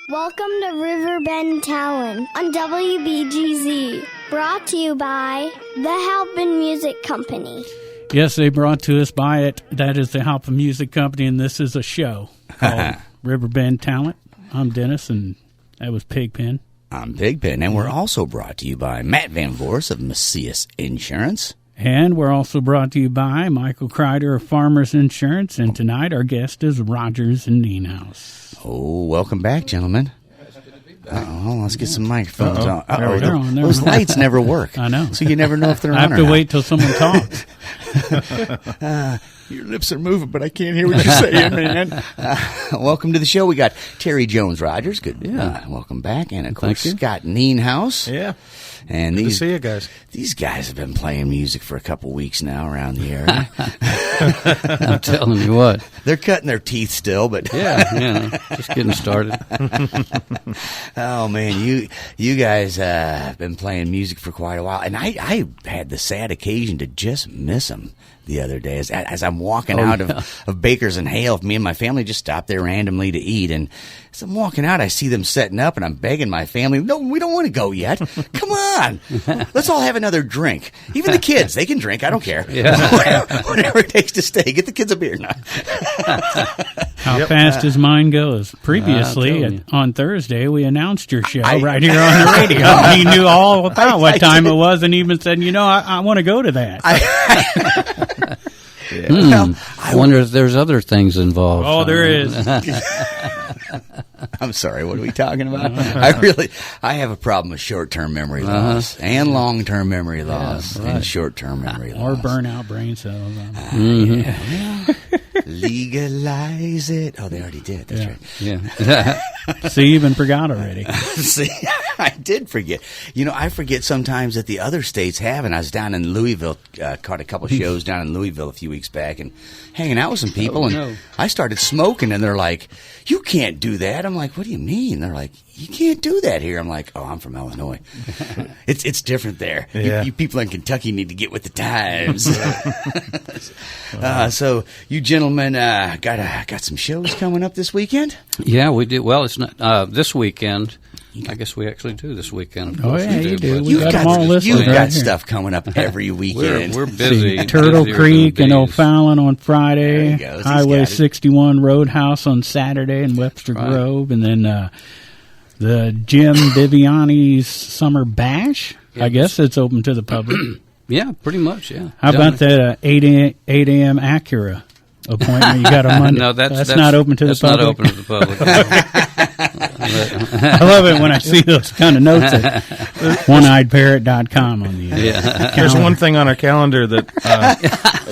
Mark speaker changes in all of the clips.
Speaker 1: Welcome to Riverbend Talon on WBGZ. Brought to you by the Halpin Music Company.
Speaker 2: Yes, they brought to us by it. That is the Halpin Music Company, and this is a show called Riverbend Talent. I'm Dennis, and that was Pigpen.
Speaker 3: I'm Pigpen, and we're also brought to you by Matt Van Voorhis of Macias Insurance.
Speaker 2: And we're also brought to you by Michael Crider of Farmers Insurance, and tonight our guest is Rogers in Nienhaus.
Speaker 3: Oh, welcome back, gentlemen. Let's get some microphones on.
Speaker 2: They're on.
Speaker 3: Those lights never work.
Speaker 2: I know.
Speaker 3: So you never know if they're on or
Speaker 2: I
Speaker 3: not.
Speaker 2: have to wait till someone talks.
Speaker 3: Your lips are moving, but I can't hear what you're saying, man. Welcome to the show. We got Terry Jones-Rogers. Good.
Speaker 4: Yeah.
Speaker 3: Welcome back. And, of course, Scott Nienhaus.
Speaker 4: Yeah.
Speaker 3: And
Speaker 4: Good to see you guys.
Speaker 3: These guys have been playing music for a couple weeks now around the area.
Speaker 4: I'm telling you what.
Speaker 3: They're cutting their teeth still, but
Speaker 4: Yeah, just getting started.
Speaker 3: oh man, you guys have been playing music for quite a while, and I had the sad occasion to just miss them the other day as I'm walking out of Baker's and Hale. Me and my family just stopped there randomly to eat, and as I'm walking out, I see them setting up, and I'm begging my family, no, we don't want to go yet. Come on, let's all have another drink. Even the kids, they can drink. I don't care.
Speaker 4: Yeah.
Speaker 3: Whatever it takes to stay. Get the kids a beer now.
Speaker 2: How fast his mind goes. Previously, on Thursday, we announced your show right here on the radio. He knew all about what time it was and even said, I want to go to that.
Speaker 4: Well, I wonder if there's other things involved.
Speaker 2: Oh, there is.
Speaker 3: I'm sorry, what are we talking about? I have a problem with short-term memory loss and long-term memory loss and short-term memory loss.
Speaker 2: Or burnout brain cells.
Speaker 3: Legalize it. Oh, they already did. That's right.
Speaker 4: Yeah.
Speaker 2: See, you even forgot already.
Speaker 3: See, I did forget. I forget sometimes that the other states have, and I was down in Louisville, caught a couple shows down in Louisville a few weeks back, and hanging out with some people, I started smoking, and they're like, you can't do that. I'm like, what do you mean? They're like, you can't do that here. I'm like, oh, I'm from Illinois. It's different there.
Speaker 4: Yeah.
Speaker 3: You people in Kentucky need to get with the times. So you gentlemen got some shows coming up this weekend?
Speaker 4: Yeah, we do. Well, it's not this weekend. I guess we actually do this weekend. Of course
Speaker 2: you do.
Speaker 3: You've
Speaker 2: got them all listed
Speaker 3: You've
Speaker 2: right
Speaker 3: got
Speaker 2: here.
Speaker 3: stuff coming up every weekend.
Speaker 4: We're busy.
Speaker 2: Turtle
Speaker 4: busier
Speaker 2: Creek
Speaker 4: than
Speaker 2: and
Speaker 4: bees.
Speaker 2: O'Fallon on Friday.
Speaker 3: There you go.
Speaker 2: Highway 61 Roadhouse on Saturday in Webster Grove. And then the Jim Viviani's Summer Bash.
Speaker 4: Yeah.
Speaker 2: I guess it's open to the public.
Speaker 4: Yeah, pretty much, yeah.
Speaker 2: How about that 8 a.m. Acura appointment you got on Monday?
Speaker 4: No, that's
Speaker 2: not open to the public.
Speaker 4: That's not open to the public.
Speaker 2: I love it when I see those kind of notes at oneeyedparrot.com on the
Speaker 5: There's one thing on our calendar that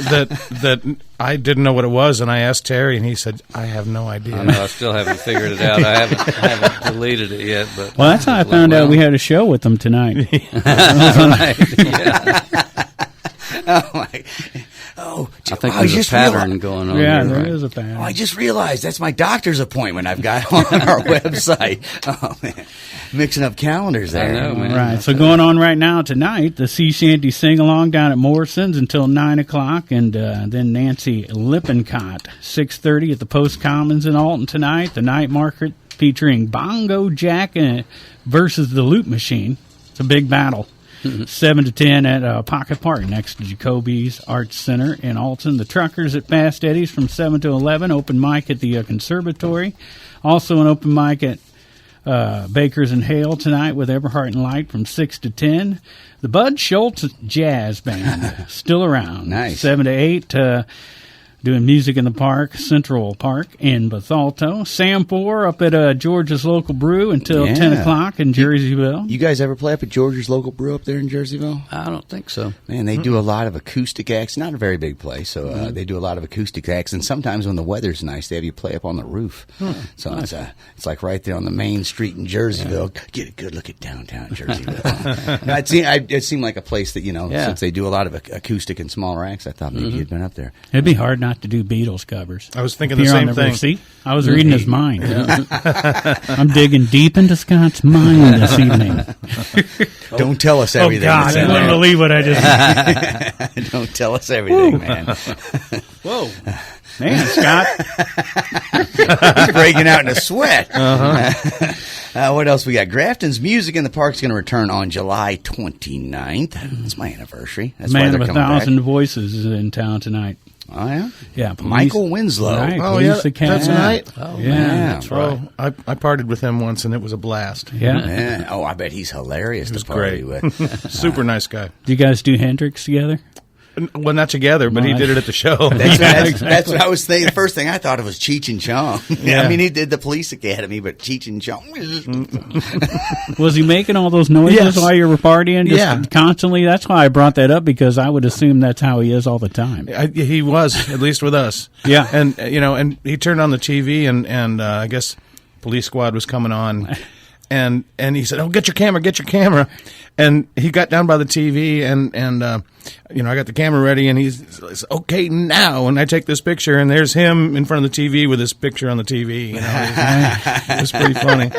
Speaker 5: that I didn't know what it was, and I asked Terry, and he said, I have no idea.
Speaker 4: I know, I still haven't figured it out. I haven't deleted it yet. But
Speaker 2: Well, that's how I found out we had a show with them tonight.
Speaker 4: Right. Yeah.
Speaker 3: Oh,
Speaker 4: I think there's a pattern going on.
Speaker 2: Yeah,
Speaker 4: here,
Speaker 2: there
Speaker 4: right?
Speaker 2: is a pattern.
Speaker 3: Oh, I just realized that's my doctor's appointment I've got on our website. Oh, man. Mixing up calendars there.
Speaker 4: I know, man.
Speaker 2: Right, so going on right now tonight, the Sea Shanty Sing-Along down at Morrison's until 9 o'clock, and then Nancy Lippincott, 6:30 at the Post Commons in Alton tonight. The night market featuring Bongo Jack versus the Loop Machine. It's a big battle. 7 to 10 at Pocket Park next to Jacoby's Arts Center in Alton. The Truckers at Fast Eddie's from 7 to 11. Open mic at the Conservatory. Also an open mic at Baker's and Hale tonight with Everhart and Light from 6 to 10. The Bud Schultz Jazz Band still around.
Speaker 3: Nice.
Speaker 2: 7 to 8. Doing music in the park, Central Park in Bethalto. Sam 4 up at George's Local Brew until 10 o'clock in Jerseyville.
Speaker 3: You guys ever play up at George's Local Brew up there in Jerseyville?
Speaker 4: I don't think so.
Speaker 3: Man, they do a lot of acoustic acts. Not a very big place, so they do a lot of acoustic acts. And sometimes when the weather's nice, they have you play up on the roof. So nice. It's like right there on the main street in Jerseyville. Get a good look at downtown Jerseyville. It seemed like a place that, since they do a lot of acoustic and smaller acts, I thought maybe you'd been up there.
Speaker 2: It'd be hard not to do Beatles covers.
Speaker 5: I was thinking the same thing.
Speaker 2: See, I was reading his mind. I'm digging deep into Scott's mind this evening.
Speaker 3: Don't tell us everything.
Speaker 2: Oh, God, you wouldn't believe what I just
Speaker 3: Don't tell us everything, man.
Speaker 5: Whoa.
Speaker 2: Man, Scott.
Speaker 3: He's breaking out in a sweat. What else we got? Grafton's Music in the Park's going to return on July 29th. It's my anniversary. That's why
Speaker 2: Man
Speaker 3: they're
Speaker 2: of
Speaker 3: coming
Speaker 2: 1,000
Speaker 3: back.
Speaker 2: Voices is in town tonight.
Speaker 3: Oh, yeah?
Speaker 2: Yeah. Police,
Speaker 3: Michael Winslow.
Speaker 2: Right,
Speaker 5: Oh,
Speaker 2: Police
Speaker 5: yeah,
Speaker 2: Academy.
Speaker 5: that's tonight?
Speaker 4: Oh,
Speaker 2: Yeah,
Speaker 4: man,
Speaker 2: that's
Speaker 5: Oh, I partied with him once, and it was a blast.
Speaker 2: Yeah.
Speaker 3: Man. Oh, I bet he's hilarious
Speaker 5: was
Speaker 3: to party
Speaker 5: great.
Speaker 3: with.
Speaker 5: Super nice guy.
Speaker 2: Do you guys do Hendrix together?
Speaker 5: Well, not together, but he did it at the show.
Speaker 3: That's what I was thinking. The first thing I thought of was Cheech and Chong.
Speaker 5: Yeah.
Speaker 3: I mean, he did the Police Academy, but Cheech and Chong.
Speaker 2: Was he making all those noises
Speaker 5: Yes.
Speaker 2: while you were partying? Just
Speaker 5: Yeah.
Speaker 2: constantly? That's why I brought that up, because I would assume that's how he is all the time.
Speaker 5: He was, at least with us.
Speaker 2: Yeah.
Speaker 5: And, and he turned on the TV, and I guess Police Squad was coming on. And he said, "Oh, get your camera." And he got down by the TV, and I got the camera ready, and he's okay now. And I take this picture, and there's him in front of the TV with this picture on the TV. It was pretty funny.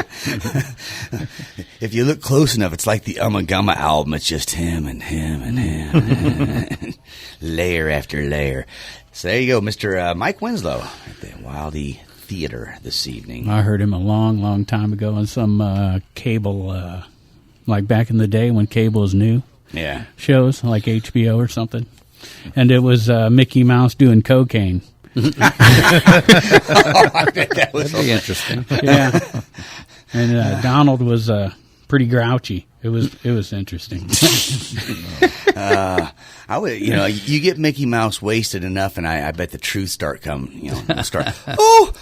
Speaker 3: If you look close enough, it's like the Ummagumma album. It's just him and him and him. Layer after layer. So there you go, Mr. Mike Winslow at the Wildey Theater this evening.
Speaker 2: I heard him a long, long time ago on some cable, like back in the day when cable was new.
Speaker 3: Yeah.
Speaker 2: Shows like HBO or something, and it was Mickey Mouse doing cocaine.
Speaker 3: That was
Speaker 4: That'd be interesting.
Speaker 2: Yeah, and Donald was pretty grouchy. It was interesting.
Speaker 3: I would, you get Mickey Mouse wasted enough, and I bet the truth start coming. Oh,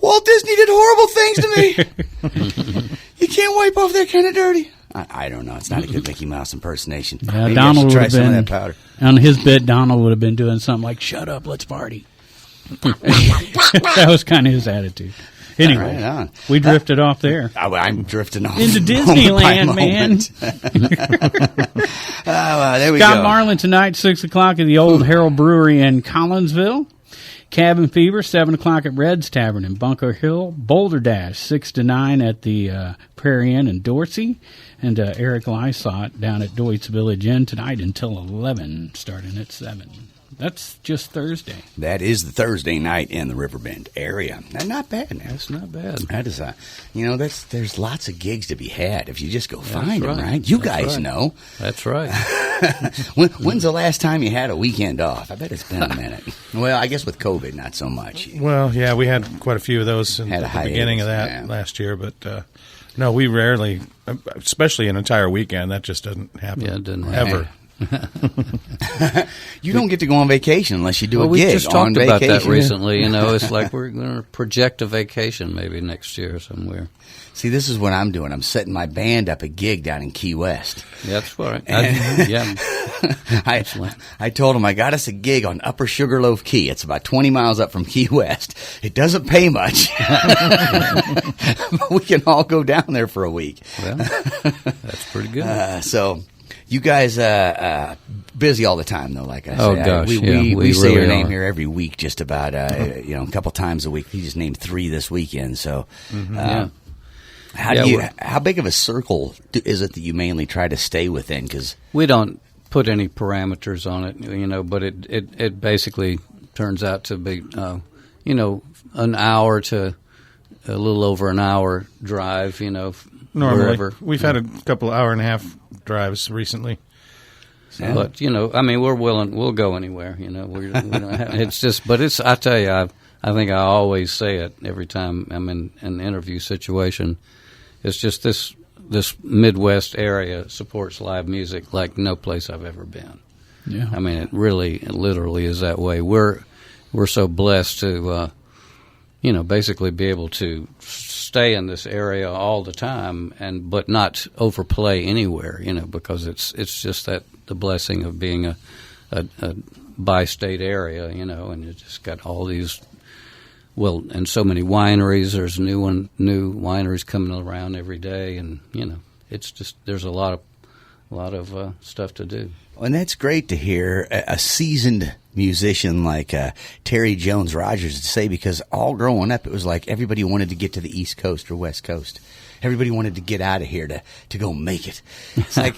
Speaker 3: Walt Disney did horrible things to me. You can't wipe off that kind of dirty. I don't know. It's not a good Mickey Mouse impersonation.
Speaker 2: Yeah,
Speaker 3: Maybe
Speaker 2: Donald
Speaker 3: I should try
Speaker 2: would have
Speaker 3: some of
Speaker 2: been
Speaker 3: that powder.
Speaker 2: on his bit. Donald would have been doing something like "Shut up, let's party." That was kind of his attitude. Anyway,
Speaker 3: Right on.
Speaker 2: we drifted off there.
Speaker 3: I'm drifting off
Speaker 2: Into
Speaker 3: moment
Speaker 2: Disneyland,
Speaker 3: by moment. There we
Speaker 2: Scott
Speaker 3: go.
Speaker 2: Marlin tonight, 6 o'clock at the Old Harold Brewery in Collinsville. Cabin Fever, 7 o'clock at Red's Tavern in Bunker Hill. Boulder Dash, 6 to 9 at the Prairie Inn in Dorsey. And Eric Lysott down at Deutz Village Inn tonight until 11, starting at 7. That's just Thursday.
Speaker 3: That is the Thursday night in the Riverbend area. Not bad.
Speaker 4: That's not bad.
Speaker 3: That is, there's lots of gigs to be had if you just go find them,
Speaker 4: right.
Speaker 3: right? You
Speaker 4: That's
Speaker 3: guys
Speaker 4: right.
Speaker 3: know.
Speaker 4: That's right.
Speaker 3: When's the last time you had a weekend off? I bet it's been a minute. Well, I guess with COVID, not so much.
Speaker 5: Well, yeah, we had quite a few of those
Speaker 3: Had a
Speaker 5: at the beginning of that
Speaker 3: hiatus, yeah.
Speaker 5: last year, but no, we rarely, especially an entire weekend, that just doesn't happen.
Speaker 4: Yeah, it doesn't
Speaker 5: ever.
Speaker 3: You don't get to go on vacation unless you do a
Speaker 4: we
Speaker 3: gig
Speaker 4: just
Speaker 3: on
Speaker 4: talked about
Speaker 3: vacation.
Speaker 4: that recently. It's like we're going to project a vacation maybe next year somewhere.
Speaker 3: See, this is what I'm doing. I'm setting my band up a gig down in Key West.
Speaker 4: Yeah, that's right.
Speaker 3: And- I told him I got us a gig on Upper Sugarloaf Key. It's about 20 miles up from Key West. It doesn't pay much, but we can all go down there for a week.
Speaker 4: Well, that's pretty good.
Speaker 3: So you guys busy all the time, though, like I said.
Speaker 4: Oh, gosh,
Speaker 3: we say
Speaker 4: really
Speaker 3: your name
Speaker 4: are.
Speaker 3: here every week just about, a couple times a week. He just named 3 this weekend. So
Speaker 4: Yeah.
Speaker 3: how big of a circle is it that you mainly try to stay within? Because
Speaker 4: We don't put any parameters on it, but it basically turns out to be, an hour to a little over an hour drive,
Speaker 5: Normally,
Speaker 4: wherever.
Speaker 5: we've had a couple hour-and-a-half drives recently.
Speaker 3: Yeah.
Speaker 4: But we're willing. We'll go anywhere. We don't have, it's just. But it's. I tell you, I think I always say it every time I'm in an interview situation. It's just this Midwest area supports live music like no place I've ever been.
Speaker 2: Yeah.
Speaker 4: I mean, it literally is that way. We're so blessed to, basically be able to stay in this area all the time, but not overplay anywhere, because it's just that the blessing of being a bi-state area, and you just got all these, and so many wineries. There's new wineries coming around every day, and it's just there's a lot of stuff to do.
Speaker 3: And that's great to hear a seasoned musician like Terry Jones Rogers say, because all growing up it was like everybody wanted to get to the East Coast or West Coast. Everybody wanted to get out of here to go make it. It's like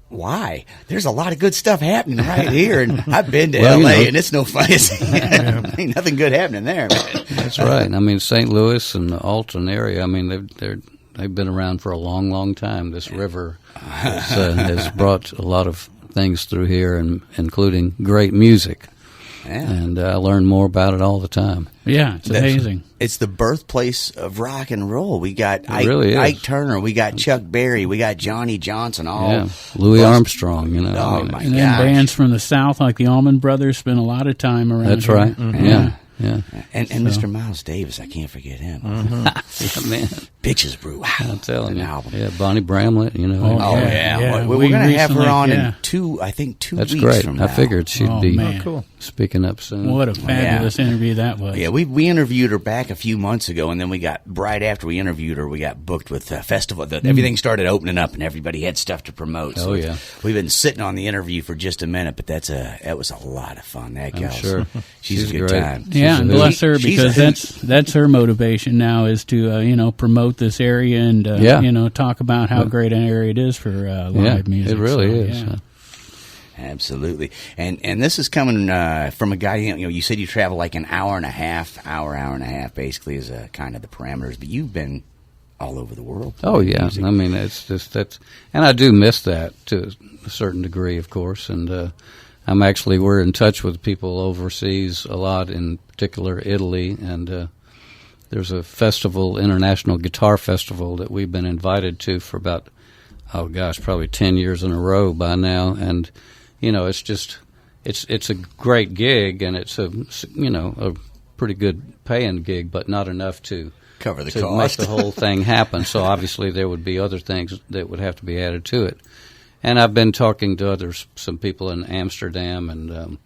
Speaker 3: why? There's a lot of good stuff happening right here, and I've been to L.A. and it's no fun. Ain't nothing good happening there, man.
Speaker 4: That's right. I mean, St. Louis and the Alton area. I mean, they've been around for a long, long time. This river has brought a lot of things through here, and including great music. Yeah. And I learn more about it all the time.
Speaker 2: Yeah, it's amazing.
Speaker 3: It's the birthplace of rock and roll. We got
Speaker 4: Ike
Speaker 3: Turner, we got Chuck Berry, we got Johnny Johnson,
Speaker 4: Louis Armstrong, you know.
Speaker 3: Oh, my
Speaker 2: and then bands from the South like the Allman Brothers spent a lot of time around
Speaker 4: That's
Speaker 2: here.
Speaker 4: right. Mm-hmm. Yeah.
Speaker 3: And Mr. Miles Davis, I can't forget him.
Speaker 4: Mm-hmm. Yeah, man.
Speaker 3: Bitches Brew. Wow.
Speaker 4: I'm telling you.
Speaker 3: Album.
Speaker 4: Yeah, Bonnie Bramlett, you know.
Speaker 3: Oh, yeah. We're going to have her on in 2 weeks
Speaker 4: That's
Speaker 3: from
Speaker 4: great.
Speaker 3: now.
Speaker 4: I figured she'd be
Speaker 5: cool.
Speaker 4: speaking up soon.
Speaker 2: What a fabulous interview that was.
Speaker 3: Yeah, we interviewed her back a few months ago, and then right after we interviewed her, we got booked with a festival. Everything started opening up, and everybody had stuff to promote. So we've been sitting on the interview for just a minute, but that was a lot of fun. That gal,
Speaker 4: sure.
Speaker 3: she's a good
Speaker 4: great.
Speaker 3: time.
Speaker 2: Yeah, and bless her, because that's her motivation now is to promote this area and talk about how great an area it is for live music.
Speaker 4: It really is.
Speaker 2: Yeah.
Speaker 3: Absolutely, and this is coming from a guy. You said you travel like an hour and a half, basically is kind of the parameters. But you've been all over the world.
Speaker 4: Oh yeah, music. I mean and I do miss that to a certain degree, of course. And we're in touch with people overseas a lot, in particular Italy, and there's a festival, international guitar festival, that we've been invited to for about probably 10 years in a row by now, and. It's a great gig, and it's a pretty good paying gig, but not enough to
Speaker 3: cover the
Speaker 4: cost, make the whole thing happen. So obviously there would be other things that would have to be added to it. And I've been talking to some people in Amsterdam and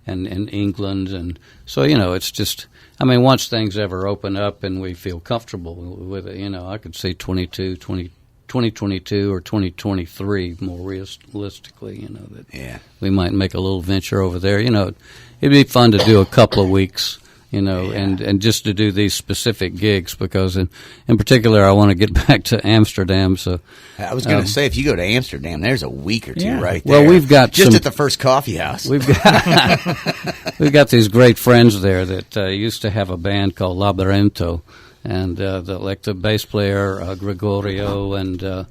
Speaker 4: in England, and so it's just. I mean, once things ever open up and we feel comfortable with it, I could see 2022 or 2023 more realistically, that we might make a little venture over there. It'd be fun to do a couple of weeks, and just to do these specific gigs, because in particular I want to get back to Amsterdam. So
Speaker 3: I was going to say, if you go to Amsterdam, there's a week or two right there.
Speaker 4: Well, we've got
Speaker 3: just at the first coffee house.
Speaker 4: We've got these great friends there that used to have a band called Labyrinto. And the bass player Gregorio and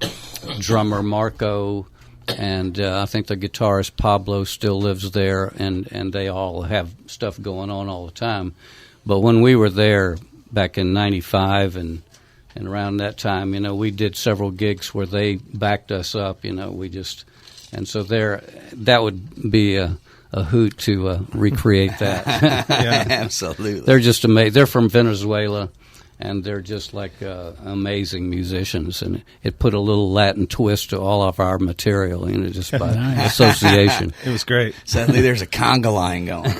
Speaker 4: drummer Marco, and I think the guitarist Pablo still lives there, and they all have stuff going on all the time. But when we were there back in '95 and around that time, we did several gigs where they backed us up. And so that would be a hoot to recreate that.
Speaker 3: Yeah, absolutely.
Speaker 4: They're just amazing. They're from Venezuela. And they're just like amazing musicians, and it put a little Latin twist to all of our material, just by association.
Speaker 5: It was great.
Speaker 3: Suddenly, there's a conga line going.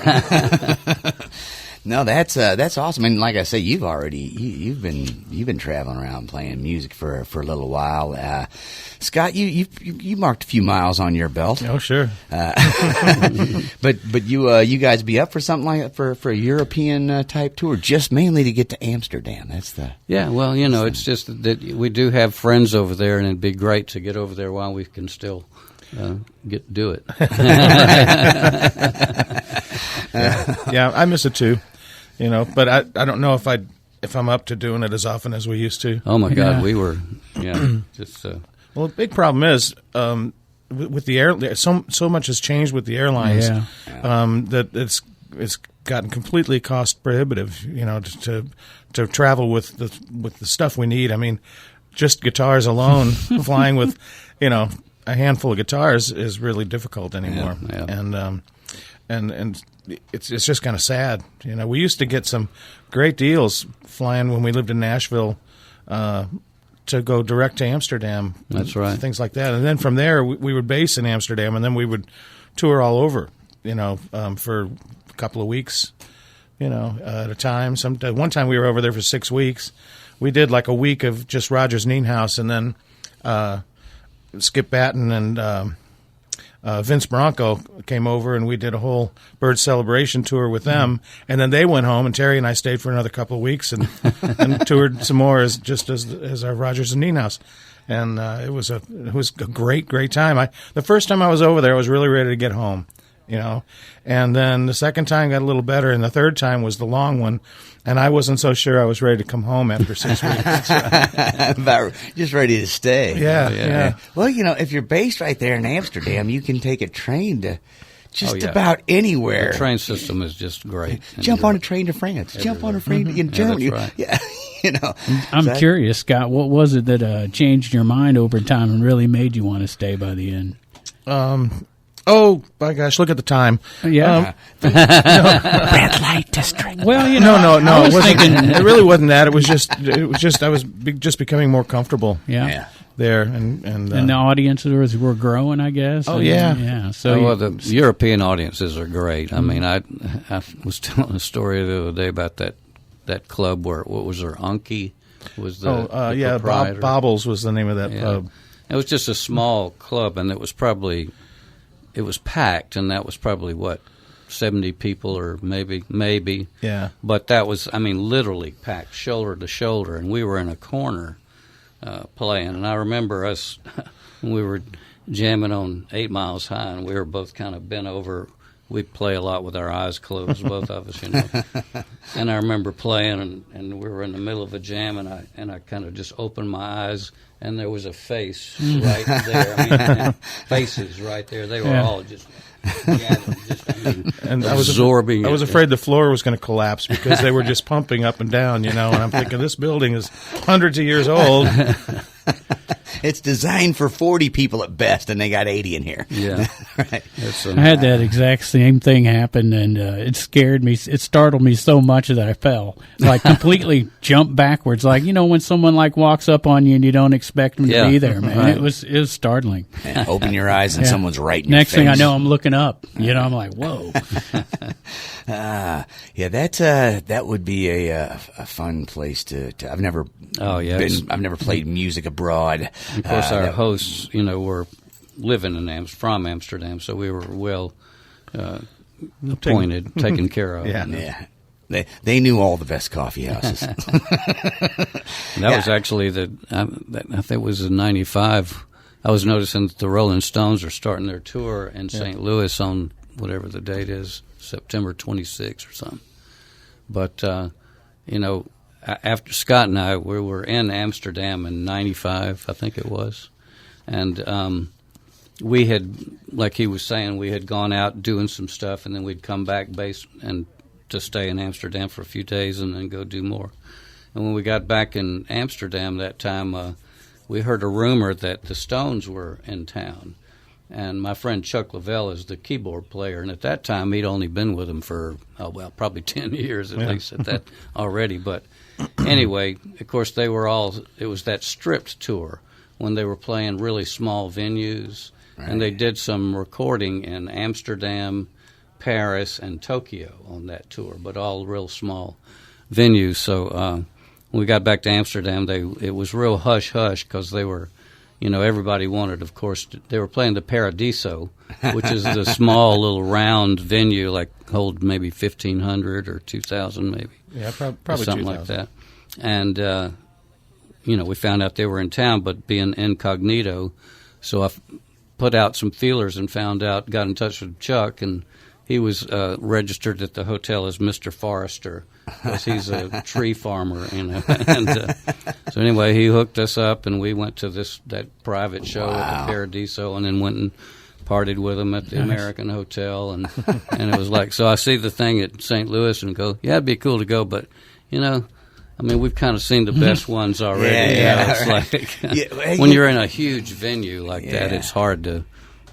Speaker 3: No, that's awesome. And like I say, you've been traveling around playing music for a little while. Scott, you marked a few miles on your belt.
Speaker 5: Oh, sure.
Speaker 3: But you guys be up for something like that for a European type tour, just mainly to get to Amsterdam. That's the
Speaker 4: Well, it's just that we do have friends over there, and it'd be great to get over there while we can still do it.
Speaker 5: Yeah, I miss it too. But I don't know if I'm up to doing it as often as we used to.
Speaker 4: Oh my God, we were, just.
Speaker 5: Well, the big problem is with the air. So much has changed with the airlines that it's gotten completely cost prohibitive. To travel with the stuff we need. I mean, just guitars alone, flying with a handful of guitars is really difficult anymore.
Speaker 4: Yeah.
Speaker 5: And it's just kind of sad. We used to get some great deals flying when we lived in Nashville to go direct to Amsterdam.
Speaker 4: That's right.
Speaker 5: Things like that. And then from there, we would base in Amsterdam, and then we would tour all over, for a couple of weeks, at a time. One time we were over there for 6 weeks. We did like a week of just Rogers Nienhaus, and then Skip Batten and Vince Bronco came over, and we did a whole bird celebration tour with them. And then they went home, and Terry and I stayed for another couple of weeks and toured some more as our Rogers and Nienhaus. And it was a great time. The first time I was over there, I was really ready to get home, And then the second time got a little better, and the third time was the long one, and I wasn't so sure I was ready to come home after 6 weeks.
Speaker 3: About just ready to stay.
Speaker 5: Yeah.
Speaker 3: Well, if you're based right there in Amsterdam, you can take a train to just about anywhere.
Speaker 4: The train system is just great.
Speaker 3: Jump on a train to France. Jump on a train in Germany.
Speaker 4: That's right.
Speaker 3: Yeah.
Speaker 2: I'm curious, Scott, what was it that changed your mind over time and really made you want to stay by the end?
Speaker 5: Oh, my gosh, look at the time.
Speaker 2: Yeah.
Speaker 3: Red light district.
Speaker 2: Well,
Speaker 5: No, it wasn't. It really wasn't that. It was just I was just becoming more comfortable.
Speaker 2: Yeah.
Speaker 5: There and
Speaker 2: the audiences were growing, I guess.
Speaker 5: Oh, yeah.
Speaker 2: Yeah. So
Speaker 4: the European audiences are great. I mean, I was telling a story the other day about that club where, what was there, Unky was the proprietor.
Speaker 5: Bobbles was the name of that pub.
Speaker 4: It was just a small club, and it was packed, and that was probably 70 people or maybe.
Speaker 5: Yeah.
Speaker 4: But that was, literally packed shoulder to shoulder, and we were in a corner playing. And I remember us when we were jamming on 8 Miles High, and we were both kind of bent over. We play a lot with our eyes closed, both of us, And I remember playing, and we were in the middle of a jam, and I kind of just opened my eyes, and there was a face right there. Faces right there. They were all just gathered, absorbing.
Speaker 5: I was afraid the floor was going to collapse because they were just pumping up and down, And I'm thinking, this building is hundreds of years old.
Speaker 3: It's designed for 40 people at best, and they got 80 in here.
Speaker 4: Yeah.
Speaker 3: Right.
Speaker 2: I had that exact same thing happen, and it scared me. It startled me so much that I fell. Like, completely jumped backwards. Like, when someone, walks up on you and you don't expect them to be there, man. Right. It was startling.
Speaker 3: Man, open your eyes and someone's right in your
Speaker 2: Next
Speaker 3: face.
Speaker 2: thing I know, I'm looking up. I'm like, whoa.
Speaker 3: That would be a fun place to I've never I've never played music abroad.
Speaker 4: Of course, our hosts, were living from Amsterdam, so we were well appointed, taken care of.
Speaker 3: Yeah. They knew all the best coffee houses.
Speaker 4: That was actually I think it was in '95. I was noticing that the Rolling Stones are starting their tour in St. Louis on whatever the date is, September 26th or something. But after Scott and I, we were in Amsterdam in '95, I think it was, and we had, like he was saying, we had gone out doing some stuff, and then we'd come back and to stay in Amsterdam for a few days, and then go do more. And when we got back in Amsterdam that time, we heard a rumor that the Stones were in town. And my friend Chuck Lavelle is the keyboard player, and at that time he'd only been with them for probably 10 years at least at that already. But anyway, of course it was that stripped tour when they were playing really small venues, and they did some recording in Amsterdam, Paris, and Tokyo on that tour, but all real small venues. So when we got back to Amsterdam, it was real hush-hush because they were, everybody wanted, of course, they were playing the Paradiso, which is the small little round venue, hold maybe 1,500 or 2,000 maybe.
Speaker 5: Yeah, probably
Speaker 4: something
Speaker 5: 2,000.
Speaker 4: like that. And, we found out they were in town, but being incognito, so I put out some feelers and got in touch with Chuck, and he was registered at the hotel as Mr. Forrester because he's a tree farmer, And so anyway, he hooked us up, and we went to that private show at the Paradiso, and then went and partied with him at the American Hotel, and it was so I see the thing at St. Louis and go, yeah, it'd be cool to go, but we've kind of seen the best ones already. It's when you're in a huge venue like that, it's hard to.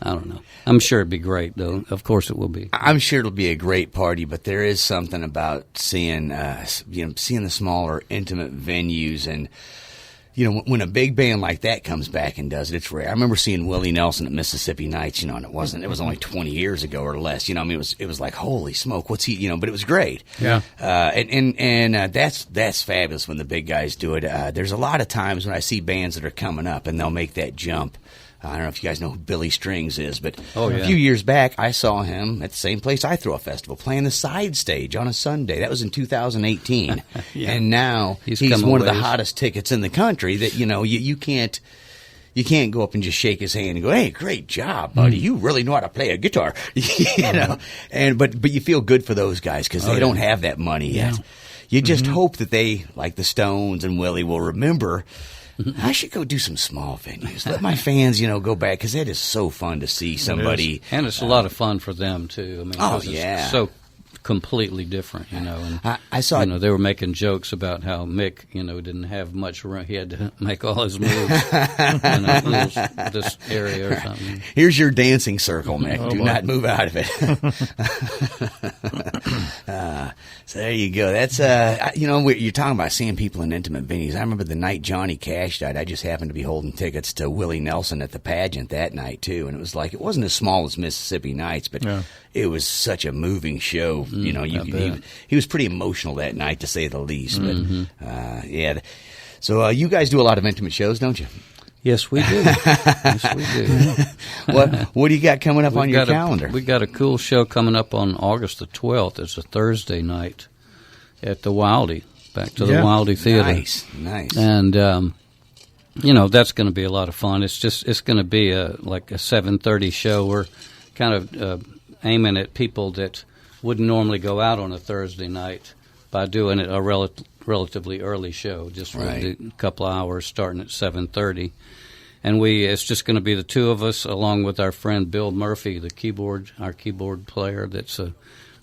Speaker 4: I don't know. I'm sure it'd be great, though. Of course it will be.
Speaker 3: I'm sure it'll be a great party, but there is something about seeing the smaller, intimate venues, and when a big band like that comes back and does it, it's rare. I remember seeing Willie Nelson at Mississippi Nights, and it was only 20 years ago or less. It was like, holy smoke, what's he? But it was great.
Speaker 2: Yeah.
Speaker 3: And that's fabulous when the big guys do it. There's a lot of times when I see bands that are coming up and they'll make that jump. I don't know if you guys know who Billy Strings is, but
Speaker 4: Oh, yeah.
Speaker 3: a few years back, I saw him at the same place I throw a festival, playing the side stage on a Sunday. That was in 2018. And now
Speaker 4: He's
Speaker 3: he's
Speaker 4: come a
Speaker 3: one of the
Speaker 4: ways.
Speaker 3: hottest tickets in the country that, you can't... You can't go up and just shake his hand and go, "Hey, great job, buddy! You really know how to play a guitar," But you feel good for those guys because they don't have that money yet. You just hope that they, like the Stones and Willie, will remember. I should go do some small venues. Let my fans, go back because it is so fun to see somebody.
Speaker 4: And it's a lot of fun for them too. I mean, 'cause
Speaker 3: yeah.
Speaker 4: it's so completely different, And
Speaker 3: I saw
Speaker 4: they were making jokes about how Mick, didn't have much room. He had to make all his moves, this area or something.
Speaker 3: Here's your dancing circle, Mick. Do not move out of it. So there you go. That's you're talking about seeing people in intimate venues. I remember the night Johnny Cash died. I just happened to be holding tickets to Willie Nelson at the pageant that night too, and it was like it wasn't as small as Mississippi Nights, but it was such a moving show. He was pretty emotional that night, to say the least. But yeah. So you guys do a lot of intimate shows, don't you?
Speaker 4: Yes, we do. Yes, we do.
Speaker 3: What do you got coming up on your calendar?
Speaker 4: We got a cool show coming up on August the 12th. It's a Thursday night at the Wildey, back to the Wildey Theater.
Speaker 3: Nice.
Speaker 4: And that's going to be a lot of fun. It's going to be like a 7:30 show. We're kind of aiming at people that wouldn't normally go out on a Thursday night by doing it a relatively early show, just for a couple of hours, starting at 7:30. And it's just going to be the two of us, along with our friend Bill Murphy, our keyboard player, that's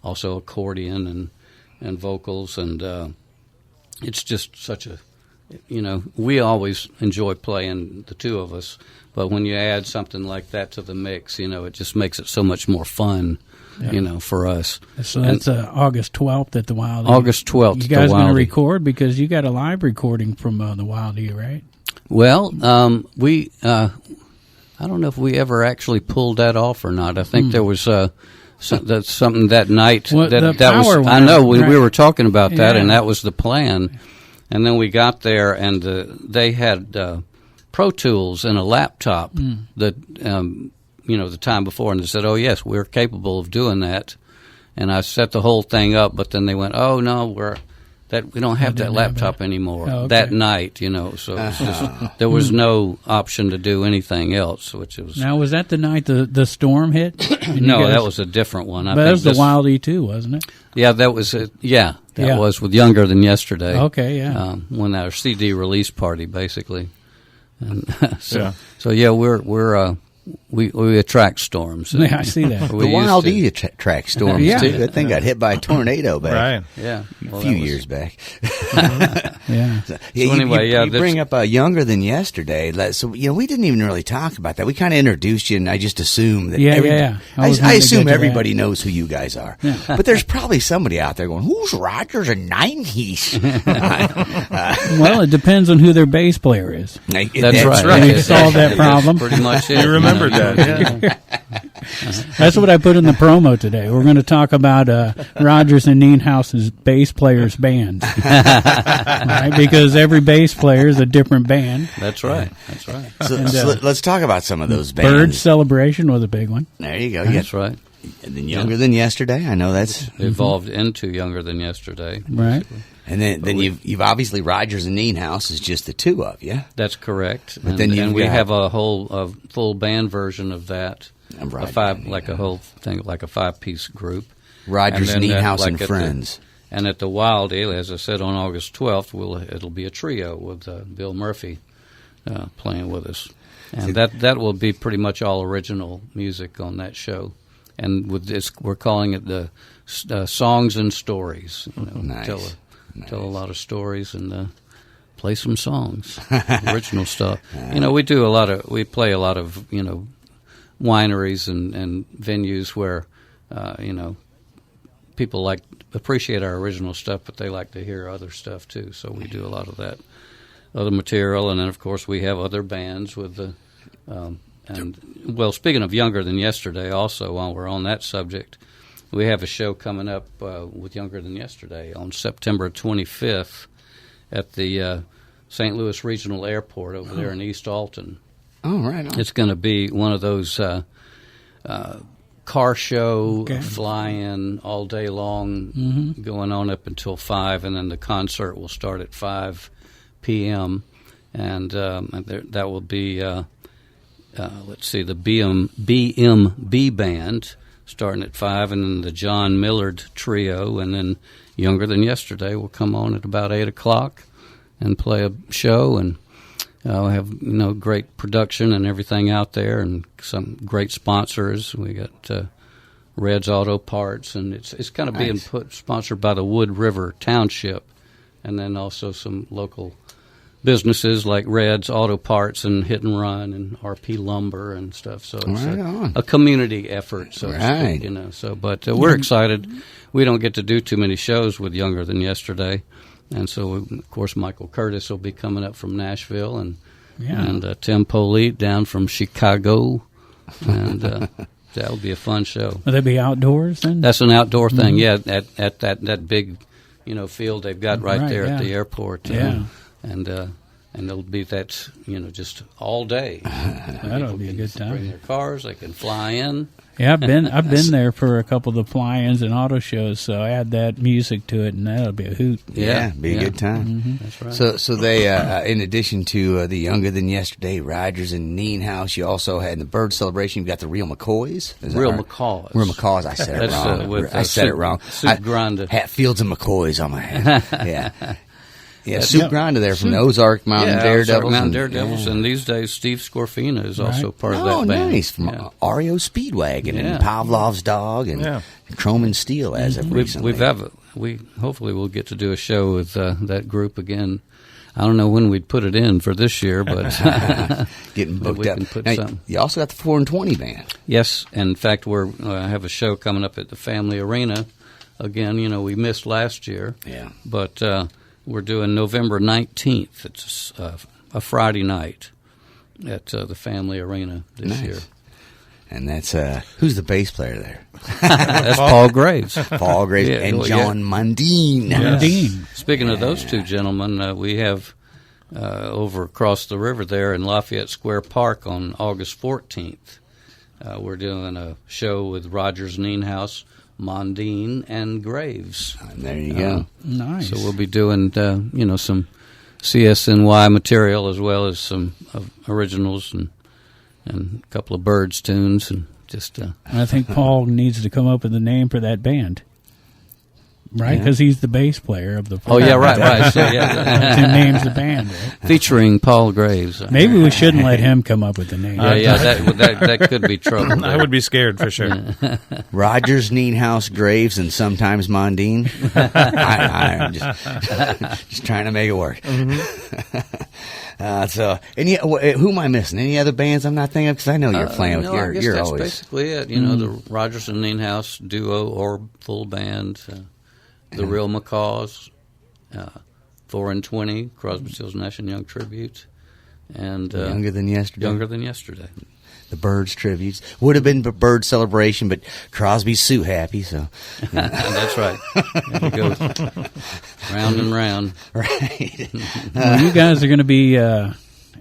Speaker 4: also accordion and vocals, and it's just such a, we always enjoy playing, the two of us, but when you add something like that to the mix, it just makes it so much more fun. For us.
Speaker 2: So that's August 12th at the Wildey.
Speaker 4: August 12th.
Speaker 2: You guys going to record because you got a live recording from the Wildey, right?
Speaker 4: Well, we I don't know if we ever actually pulled that off or not. I think there was something that night that was. I know we were talking about that, and that was the plan. And then we got there, and they had Pro Tools and a laptop that. The time before, and they said, "Oh yes, we're capable of doing that." And I set the whole thing up, but then they went, "Oh no, we don't have that laptop anymore." That night, so it's just, there was no option to do anything else, which was.
Speaker 2: Now, was that the night the storm hit?
Speaker 4: No, that was a different one.
Speaker 2: But that was the Wildey too, wasn't it?
Speaker 4: Yeah, that was it. Yeah, that was with Younger Than Yesterday.
Speaker 2: Okay, yeah.
Speaker 4: When our CD release party, basically. And we're. We attract storms.
Speaker 2: Yeah, I see that.
Speaker 3: The Wildey attracts storms too. That thing got hit by a tornado back.
Speaker 4: Yeah,
Speaker 3: a few years back.
Speaker 2: So
Speaker 3: anyway, you bring up Younger Than Yesterday. So we didn't even really talk about that. We kind of introduced you, and I just assumed that. I assume everybody knows who you guys are. Yeah. But there's probably somebody out there going, "Who's Rogers and Nienhaus?"
Speaker 2: Well, it depends on who their bass player is.
Speaker 4: That's right.
Speaker 2: You solve that problem.
Speaker 4: Pretty much it.
Speaker 5: You remembered that, yeah.
Speaker 2: That's what I put in the promo today. We're going to talk about Rogers and Nienhaus's bass players' bands, right? Because every bass player is a different band.
Speaker 4: That's right. That's right.
Speaker 3: So let's talk about some of those bands.
Speaker 2: Bird Celebration was a big one.
Speaker 3: There you go.
Speaker 4: That's right.
Speaker 3: And then Younger Than Yesterday. I know that's
Speaker 4: evolved into Younger Than Yesterday,
Speaker 2: right?
Speaker 3: And then you've obviously Rogers and Nienhaus is just the two of you.
Speaker 4: That's correct.
Speaker 3: But then
Speaker 4: we have a full band version of that.
Speaker 3: Right.
Speaker 4: A whole thing, like a 5-piece group.
Speaker 3: Rogers, Nienhaus, and Friends.
Speaker 4: And at the Wildey, as I said, on August 12th, it'll be a trio with Bill Murphy playing with us. And that will be pretty much all original music on that show. And with this, we're calling it the Songs and Stories.
Speaker 3: Nice.
Speaker 4: Tell a lot of stories and play some songs, original stuff. We play a lot of wineries and venues where people appreciate our original stuff, but they like to hear other stuff too. So we do a lot of that other material, and then of course we have other bands with the. Speaking of Younger Than Yesterday, also while we're on that subject. We have a show coming up with Younger Than Yesterday on September 25th at the St. Louis Regional Airport over there in East Alton.
Speaker 3: Oh, right on.
Speaker 4: It's going to be one of those car show,
Speaker 2: Okay.
Speaker 4: fly-in all day long, going on up until 5, and then the concert will start at 5 p.m. And that will be, let's see, the BMB band starting at 5, and then the John Millard Trio, and then Younger Than Yesterday will come on at about 8 o'clock and play a show, and we have great production and everything out there, and some great sponsors. We got Red's Auto Parts, and it's kind of being sponsored by the Woodriver Township, and then also some local businesses like Red's Auto Parts and Hit and Run and RP Lumber and stuff. So it's a community effort, so to speak. So, but we're excited. We don't get to do too many shows with Younger Than Yesterday. And so, of course, Michael Curtis will be coming up from Nashville, and Tim Polite down from Chicago, and that'll be a fun show.
Speaker 2: Will they be outdoors then?
Speaker 4: That's an outdoor thing, yeah. At that big, field they've got right there at the airport. And it'll be that just all day.
Speaker 2: That'll be a good time.
Speaker 4: Bring their cars, they can fly in.
Speaker 2: Yeah, I've been there for a couple of the fly-ins and auto shows, so add that music to it, and that'll be a hoot.
Speaker 3: Yeah, be a good time.
Speaker 2: Mm-hmm.
Speaker 4: That's right.
Speaker 3: So they, in addition to the Younger Than Yesterday, Rogers and Nienhaus, you also had in the bird celebration. You got the Real McCoys.
Speaker 4: Real McCaws.
Speaker 3: Real McCaws. I said it wrong. I said it wrong.
Speaker 4: Soup Grinder.
Speaker 3: Hatfields and McCoys on my head. Yeah. Yeah, Soup Grinder there from the Ozark Mountain Daredevils.
Speaker 4: Ozark Mountain Daredevils, and these days Steve Scorfina is also part of that band.
Speaker 3: Oh, nice. From REO Speedwagon and Pavlov's Dog and Chrome and Steel as of recently.
Speaker 4: We hopefully will get to do a show with that group again. I don't know when we'd put it in for this year, but
Speaker 3: getting booked
Speaker 4: we
Speaker 3: up.
Speaker 4: Can put
Speaker 3: Now,
Speaker 4: something.
Speaker 3: You also got the 4 and 20 band.
Speaker 4: Yes, and in fact, we're have a show coming up at the Family Arena again. We missed last year, but we're doing November 19th. It's a Friday night at the Family Arena this year.
Speaker 3: And that's who's the bass player there?
Speaker 4: That's Paul Graves.
Speaker 3: Paul Graves and John Mundine.
Speaker 2: Mundine.
Speaker 4: Speaking of those two gentlemen, we have over across the river there in Lafayette Square Park on August 14th. We're doing a show with Rogers Nienhaus, Mondine, and Graves.
Speaker 3: And there you go.
Speaker 2: Nice.
Speaker 4: So we'll be doing, some CSNY material as well as some originals and a couple of Birds tunes and just.
Speaker 2: I think Paul needs to come up with a name for that band, right? Because he's the bass player of the.
Speaker 4: Oh yeah, right. So
Speaker 2: He names the band, right?
Speaker 4: Featuring Paul Graves.
Speaker 2: Maybe we shouldn't let him come up with the name.
Speaker 4: That could be trouble.
Speaker 5: I would be scared for sure.
Speaker 3: Rogers, Nienhaus, Graves, and sometimes Mondine. I'm just trying to make it work. Who am I missing? Any other bands I'm not thinking of? Because I know you're playing with
Speaker 4: I guess
Speaker 3: you're
Speaker 4: that's
Speaker 3: always
Speaker 4: basically it. The Rogers and Nienhaus duo or full band, the Real McCaws, 4 and 20, Crosby, Stills, Nash and Young tributes, and
Speaker 3: Younger Than Yesterday.
Speaker 4: Younger Than Yesterday.
Speaker 3: The Birds tributes would have been Bird celebration, but Crosby's suit happy, so
Speaker 4: That's right. There we go. Round and round.
Speaker 3: Right.
Speaker 2: Well, you guys are going to be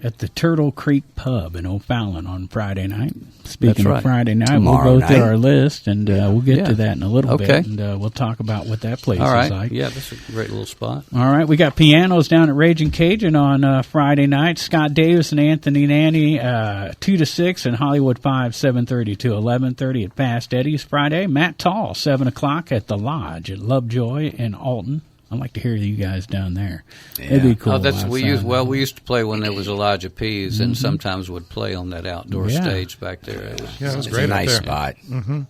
Speaker 2: at the Turtle Creek Pub in O'Fallon on Friday night. Speaking of Friday night,
Speaker 3: Tomorrow
Speaker 2: we'll go through
Speaker 3: night.
Speaker 2: our list, and we'll get to that in a little bit, and we'll talk about what that place
Speaker 4: All right.
Speaker 2: is like.
Speaker 4: Yeah, that's a great little spot.
Speaker 2: All right, we got pianos down at Raging Cajun on Friday night. Scott Davis and Anthony Nanney, 2 to 6, and Hollywood 5, 7:30 to 11:30 at Fast Eddie's Friday. Matt Taul, 7 o'clock at the Lodge at Lovejoy in Alton. I'd like to hear you guys down there. It'd be cool.
Speaker 4: We used to play when there was Elijah Pease, and sometimes would play on that outdoor stage back there. It
Speaker 5: was
Speaker 3: It's
Speaker 5: great
Speaker 3: a nice
Speaker 5: up there.
Speaker 3: spot.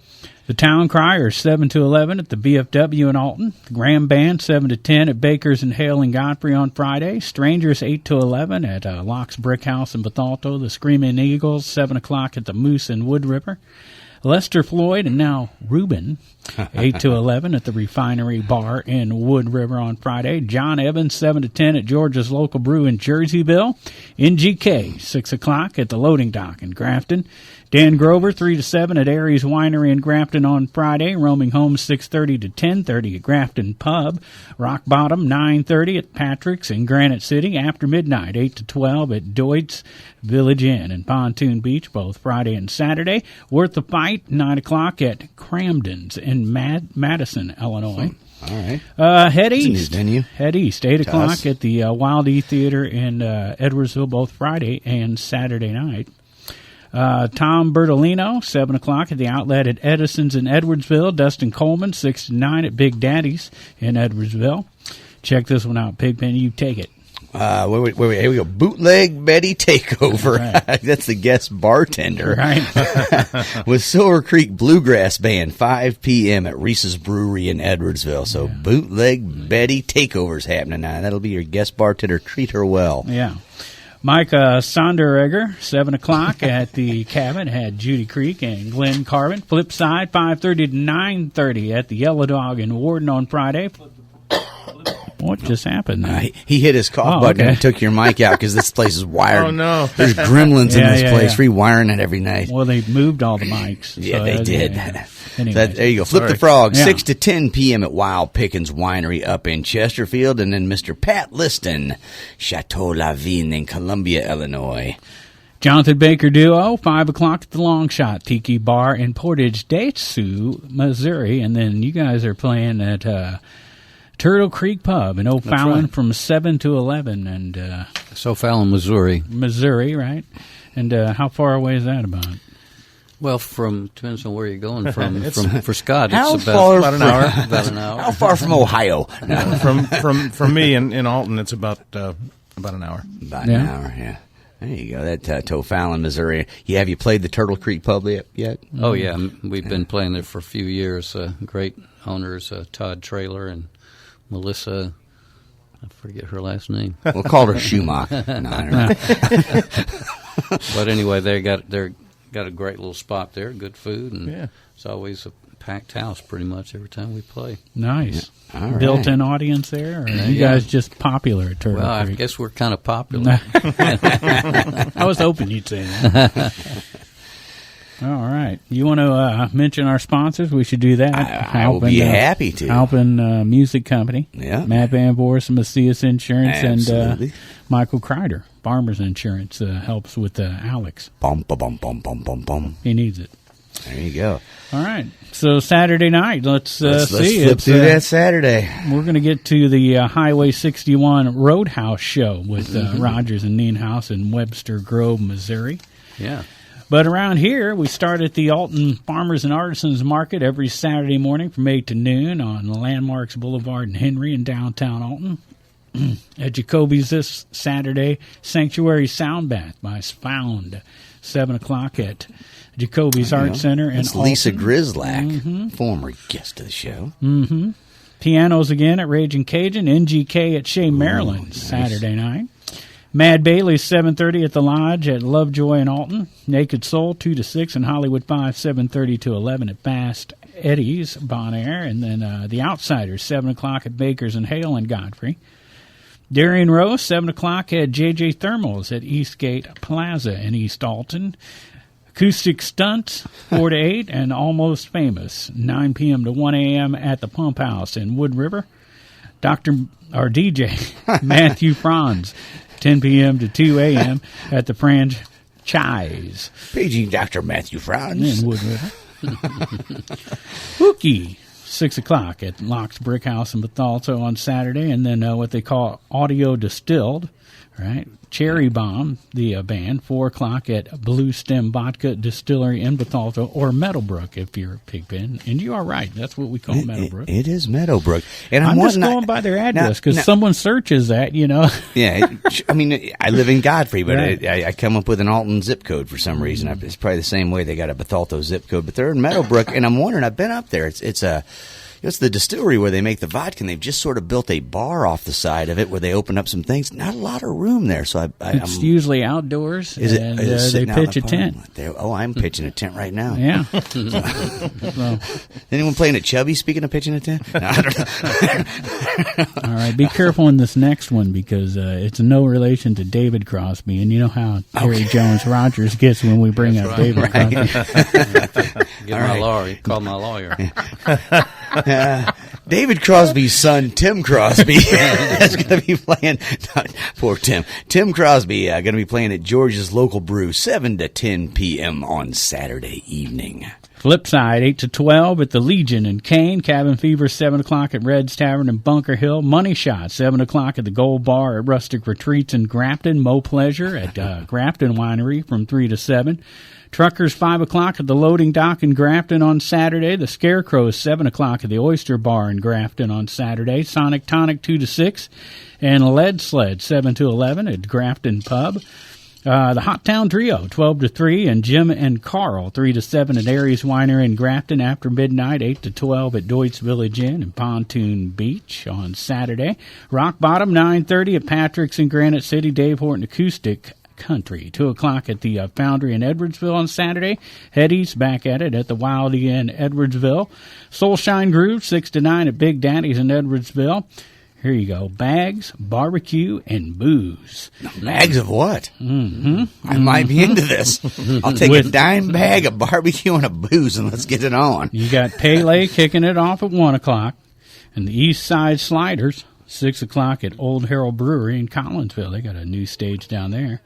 Speaker 2: The Town Criers, 7 to 11 at the BFW in Alton. The Graham Band, 7 to 10 at Baker's and Hale and Godfrey on Friday. Strangers, 8 to 11 at Laux Brickhouse in Bethalto. The Screaming Eagles, 7 o'clock at the Moose in Woodriver. Lester Floyd and now Rueben, 8 to 11 at the Refinery Bar in Woodriver on Friday. John Evans, 7 to 10 at Georgia's local brew in Jerseyville. NGK, 6 o'clock at the Loading Dock in Grafton. Dan Grover, 3 to 7 at Aeries Winery in Grafton on Friday. Roaming home 6:30 to 10:30 at Grafton Pub. Rock Bottom, 9:30 at Patrick's in Granite City. After midnight, 8 to 12 at Deutz Village Inn in Pontoon Beach, both Friday and Saturday. Worth the Fight, 9 o'clock at Cramden's in Madison, Illinois.
Speaker 3: All right.
Speaker 2: Head
Speaker 3: That's a
Speaker 2: east.
Speaker 3: new venue.
Speaker 2: Head east, 8
Speaker 3: To
Speaker 2: o'clock
Speaker 3: us.
Speaker 2: at the Wildey Theater in Edwardsville, both Friday and Saturday night. Tom Bertolino, 7 o'clock at the Outlet at Edison's in Edwardsville. Dustin Coleman, 6 to 9 at Big Daddy's in Edwardsville. Check this one out, Pigpen. You take it.
Speaker 3: Wait, here we go. Bootleg Betty Takeover.
Speaker 2: Right.
Speaker 3: That's the guest bartender.
Speaker 2: Right.
Speaker 3: With Silver Creek Bluegrass Band, 5 p.m. at Reese's Brewery in Edwardsville. So Bootleg Betty Takeover's happening now. That'll be your guest bartender. Treat her well.
Speaker 2: Yeah. Mike Sonderegger, 7 o'clock at the Cabin, had Judy Creek and Glenn Carvin. Flip side, 5:30 to 9:30 at the Yellow Dog in Warden on Friday. What just happened there?
Speaker 3: He hit his cough button
Speaker 2: okay.
Speaker 3: and took your mic out because this place is wired.
Speaker 5: Oh, no.
Speaker 3: There's gremlins in
Speaker 2: Yeah,
Speaker 3: this
Speaker 2: yeah,
Speaker 3: place.
Speaker 2: yeah.
Speaker 3: Rewiring it every night.
Speaker 2: Well, they moved all the mics.
Speaker 3: Yeah,
Speaker 2: so
Speaker 3: they did.
Speaker 2: yeah.
Speaker 3: So
Speaker 2: Anyway.
Speaker 3: there you go. Flip
Speaker 5: Sorry.
Speaker 3: the Frog,
Speaker 2: Yeah.
Speaker 3: 6 to 10 p.m. at Wild Pickens Winery up in Chesterfield. And then Mr. Pat Liston, Chateau La Vigne in Columbia, Illinois.
Speaker 2: Jonathan Baker Duo, 5 o'clock at the Long Shot Tiki Bar in Portage de Sioux, Missouri. And then you guys are playing at Turtle Creek Pub in O'Fallon
Speaker 5: right.
Speaker 2: from 7 to 11. And
Speaker 4: So Fallon, Missouri.
Speaker 2: Missouri, right? And how far away is that about?
Speaker 4: Well, depends on where you're going from. For Scott,
Speaker 3: How
Speaker 4: it's
Speaker 3: far
Speaker 5: About an hour.
Speaker 4: about an hour.
Speaker 3: How far from Ohio? No,
Speaker 5: From me in Alton, it's about an hour.
Speaker 3: about an hour, yeah. There you go. That O'Fallon, Missouri. Have you played the Turtle Creek Pub yet?
Speaker 4: Oh yeah, we've been playing there for a few years. Great owners, Todd Traylor and Melissa. I forget her last name.
Speaker 3: We'll call her Schumacher. No, I don't know.
Speaker 4: But anyway, they got a great little spot there. Good food, and
Speaker 5: Yeah.
Speaker 4: it's always a packed house pretty much every time we play.
Speaker 2: Nice.
Speaker 3: All right.
Speaker 2: Built-in audience there? Or are you
Speaker 4: Yeah.
Speaker 2: guys just popular at Turtle
Speaker 4: Well, I
Speaker 2: Creek?
Speaker 4: guess we're kind of popular.
Speaker 2: I was hoping you'd say that. All right. You want to mention our sponsors? We should do that.
Speaker 3: I will be happy to.
Speaker 2: Halpin Music Company.
Speaker 3: Yeah.
Speaker 2: Matt Van Voorhis, Macias Insurance,
Speaker 3: Absolutely.
Speaker 2: and Michael Crider, Farmers Insurance, helps with Alex.
Speaker 3: Bum, ba, bum, bum, bum, bum, bum.
Speaker 2: He needs it.
Speaker 3: There you go.
Speaker 2: All right. So Saturday night, let's see.
Speaker 3: Let's flip through that Saturday.
Speaker 2: We're going to get to the Highway 61 Roadhouse show with Rogers and Nienhaus in Webster Grove, Missouri.
Speaker 4: Yeah.
Speaker 2: But around here, we start at the Alton Farmers and Artisans Market every Saturday morning from 8 to noon on Landmarks Boulevard and Henry in downtown Alton. At Jacoby's this Saturday, Sanctuary Sound Bath by Found, 7 o'clock at Jacoby's Art Center in
Speaker 3: That's
Speaker 2: Alton.
Speaker 3: Lisa Grislack, former guest of the show.
Speaker 2: Pianos again at Raging Cajun, NGK at Shea, Maryland, Saturday night. Mad Bailey's 7:30 at the Lodge at Lovejoy in Alton. Naked Soul 2 to 6 in Hollywood 5, 7:30 to 11 at Fast Eddie's Bon Air, and then The Outsiders 7 o'clock at Baker's and Hale and Godfrey. Darien Rose 7 o'clock at JJ Thermals at Eastgate Plaza in East Alton. Acoustic Stunts 4 to 8 and Almost Famous 9 p.m. to 1 a.m. at the Pump House in Wood River. DJ Matthew Franz 10 p.m. to 2 a.m. at the Franchise
Speaker 3: Paging Dr. Matthew Franz.
Speaker 2: in Wood River. Hookie, 6 o'clock at Laux Brickhouse in Bethalto on Saturday, and then what they call Audio Distilled, right? Cherry Bomb, the band, 4 o'clock at Blue Stem Vodka Distillery in Bethalto, or Meadowbrook if you're a Pigpen. And you are right, that's what we call Meadowbrook.
Speaker 3: It is Meadowbrook. And
Speaker 2: I'm just going by their address because someone searches that,
Speaker 3: Yeah, I mean, I live in Godfrey, but
Speaker 2: Right.
Speaker 3: I come up with an Alton zip code for some reason. It's probably the same way they got a Bethalto zip code, but they're in Meadowbrook, and I'm wondering, I've been up there. It's a It's the distillery where they make the vodka, and they've just sort of built a bar off the side of it where they open up some things. Not a lot of room there, so
Speaker 2: it's usually outdoors.
Speaker 3: Is it?
Speaker 2: And,
Speaker 3: Is it
Speaker 2: they pitch a tent.
Speaker 3: I'm pitching a tent right now.
Speaker 2: Yeah.
Speaker 3: Well, anyone playing at Chubby? Speaking of pitching a tent, no, I don't know.
Speaker 2: All right, be careful in this next one because it's no relation to David Crosby, and you know how Terry Jones Rogers gets when we bring up David Crosby.
Speaker 4: Call my lawyer.
Speaker 3: David Crosby's son, Tim Crosby, is going to be playing. Poor Tim. Tim Crosby going to be playing at George's local brew, 7 to 10 p.m. on Saturday evening.
Speaker 2: Flipside, 8 to 12 at the Legion in Kane. Cabin Fever, 7 o'clock at Red's Tavern in Bunker Hill. Money Shot, 7 o'clock at the Gold Bar at Rustic Retreats in Grafton. Mo Pleasure at Grafton Winery from 3 to 7. Truckers, 5 o'clock at the Loading Dock in Grafton on Saturday. The Scarecrows, 7 o'clock at the Oyster Bar in Grafton on Saturday. Sonic Tonic, 2 to 6. And Lead Sled, 7 to 11 at Grafton Pub. The Hot Town Trio, 12 to 3, and Jim and Carl, 3 to 7 at Aeries Winery in Grafton after midnight, 8 to 12 at Deutz Village Inn and Pontoon Beach on Saturday. Rock Bottom, 9:30 at Patrick's in Granite City, Dave Horton Acoustic Country. 2 o'clock at the Foundry in Edwardsville on Saturday. Hetty's back at it at the Wildey in Edwardsville. Soulshine Groove, 6 to 9 at Big Daddy's in Edwardsville. Here you go. Bags, barbecue, and booze.
Speaker 3: Bags of what?
Speaker 2: Mm-hmm.
Speaker 3: I might be into this. I'll take a dime bag of barbecue and a booze, and let's get it on.
Speaker 2: You got Pele kicking it off at 1 o'clock. And the East Side Sliders, 6 o'clock at Old Harold Brewery in Collinsville. They got a new stage down there.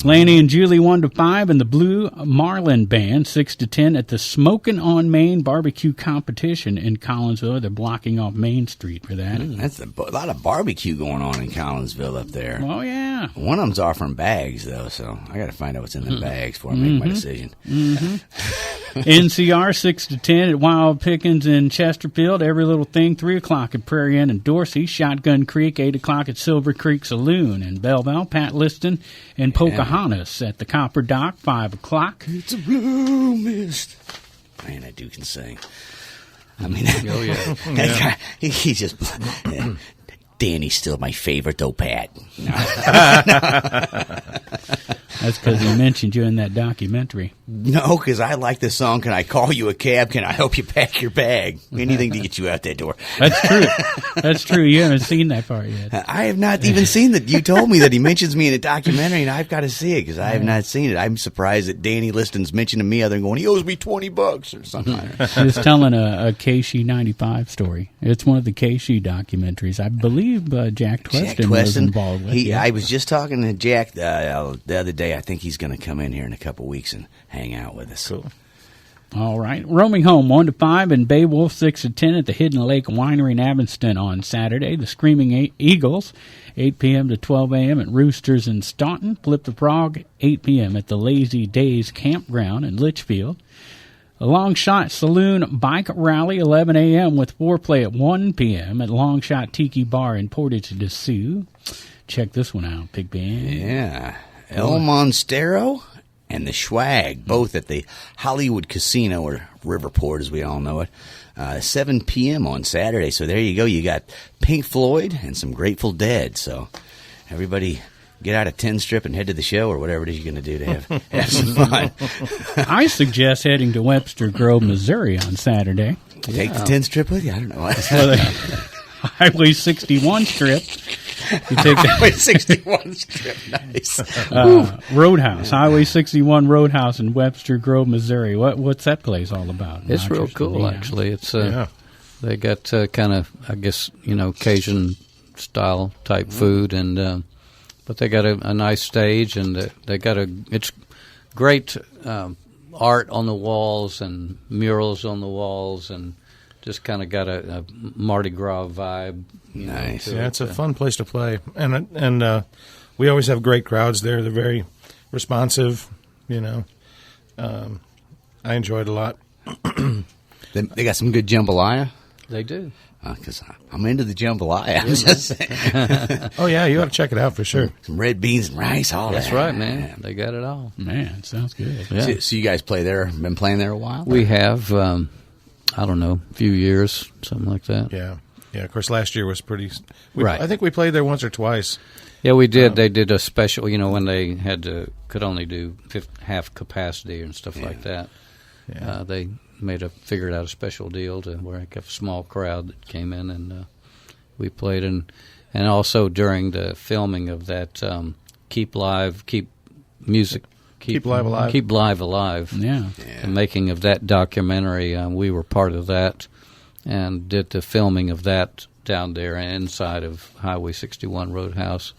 Speaker 2: Laney and Julie, 1 to 5, and the Blue Marlin Band, 6 to 10 at the Smokin' on Main barbecue competition in Collinsville. They're blocking off Main Street for that.
Speaker 3: That's a lot of barbecue going on in Collinsville up there.
Speaker 2: Oh, yeah.
Speaker 3: One of them's offering bags, though, so I got to find out what's in the bags before I make my decision.
Speaker 2: NCR, 6 to 10 at Wild Pickens in Chesterfield. Every Little Thing, 3 o'clock at Prairie Inn and Dorsey. Shotgun Creek, 8 o'clock at Silver Creek Saloon in Belleville. Pat Liston and Pocahontas at the Copper Dock, 5 o'clock.
Speaker 3: It's a blue mist. Man, that dude can sing. I mean, that guy, he just... Danny's still my favorite, though, Pat.
Speaker 2: That's because he mentioned you in that documentary.
Speaker 3: No, because I like the song, Can I Call You a Cab? Can I help you pack your bag? Anything to get you out that door.
Speaker 2: That's true. That's true. You haven't seen that part yet.
Speaker 3: I have not even seen that. You told me that he mentions me in a documentary, and I've got to see it because I have not seen it. I'm surprised that Danny Liston's mentioning me other than going, he owes me $20 or something.
Speaker 2: He's telling a KC 95 story. It's one of the KC documentaries. I believe Jack Tweston was involved with it.
Speaker 3: I was just talking to Jack the other day. I think he's going to come in here in a couple weeks and hang out with us.
Speaker 2: Cool. All right. Roaming Home, 1 to 5, and Beowulf, 6 to 10 at the Hidden Lake Winery in Evanston on Saturday. The Screaming Eagles, 8 p.m. to 12 a.m. at Roosters in Staunton. Flip the Frog, 8 p.m. at the Lazy Days Campground in Litchfield. A Long Shot Saloon Bike Rally, 11 a.m. with foreplay at 1 p.m. at Long Shot Tiki Bar in Portage de Sioux. Check this one out, Big Ben.
Speaker 3: Yeah. El Monstero and the Schwag, both at the Hollywood Casino, or Riverport as we all know it, 7 p.m. on Saturday. So there you go. You got Pink Floyd and some Grateful Dead. So everybody get out a 10 strip and head to the show or whatever it is you're going to do to have some fun.
Speaker 2: I suggest heading to Webster Grove, Missouri on Saturday.
Speaker 3: Take the 10 strip with you? I don't know.
Speaker 2: Highway 61 strip. You take the
Speaker 3: Highway 61 strip. Nice.
Speaker 2: Roadhouse, Highway 61 Roadhouse in Webster Grove, Missouri. What's that place all about?
Speaker 4: It's real cool, actually. It's they got kind of, I guess, Cajun style type food, and but they got a nice stage, and they got it's great art on the walls and murals on the walls, and just kind of got a Mardi Gras vibe.
Speaker 3: Nice.
Speaker 5: Yeah, it's a fun place to play, and we always have great crowds there. They're very responsive. I enjoy it a lot.
Speaker 3: They got some good jambalaya.
Speaker 4: They do.
Speaker 3: Because I'm into the jambalaya. I was just saying.
Speaker 5: Oh yeah, you ought to check it out for sure.
Speaker 3: Some red beans and rice. All
Speaker 4: That's
Speaker 3: that.
Speaker 4: right, man. They got it all.
Speaker 2: Man, sounds good.
Speaker 4: Yeah.
Speaker 3: So you guys play there? Been playing there a while?
Speaker 4: We have. I don't know, a few years, something like that.
Speaker 5: Yeah. Yeah, of course, last year was pretty...
Speaker 4: Right.
Speaker 5: I think we played there once or twice.
Speaker 4: Yeah, we did. They did a special, when they could only do half capacity and stuff like that.
Speaker 5: Yeah.
Speaker 4: They figured out a special deal to where I got a small crowd that came in, and we played. And also during the filming of that Keep Live Alive.
Speaker 2: Yeah.
Speaker 4: The making of that documentary, we were part of that and did the filming of that down there inside of Highway 61 Roadhouse.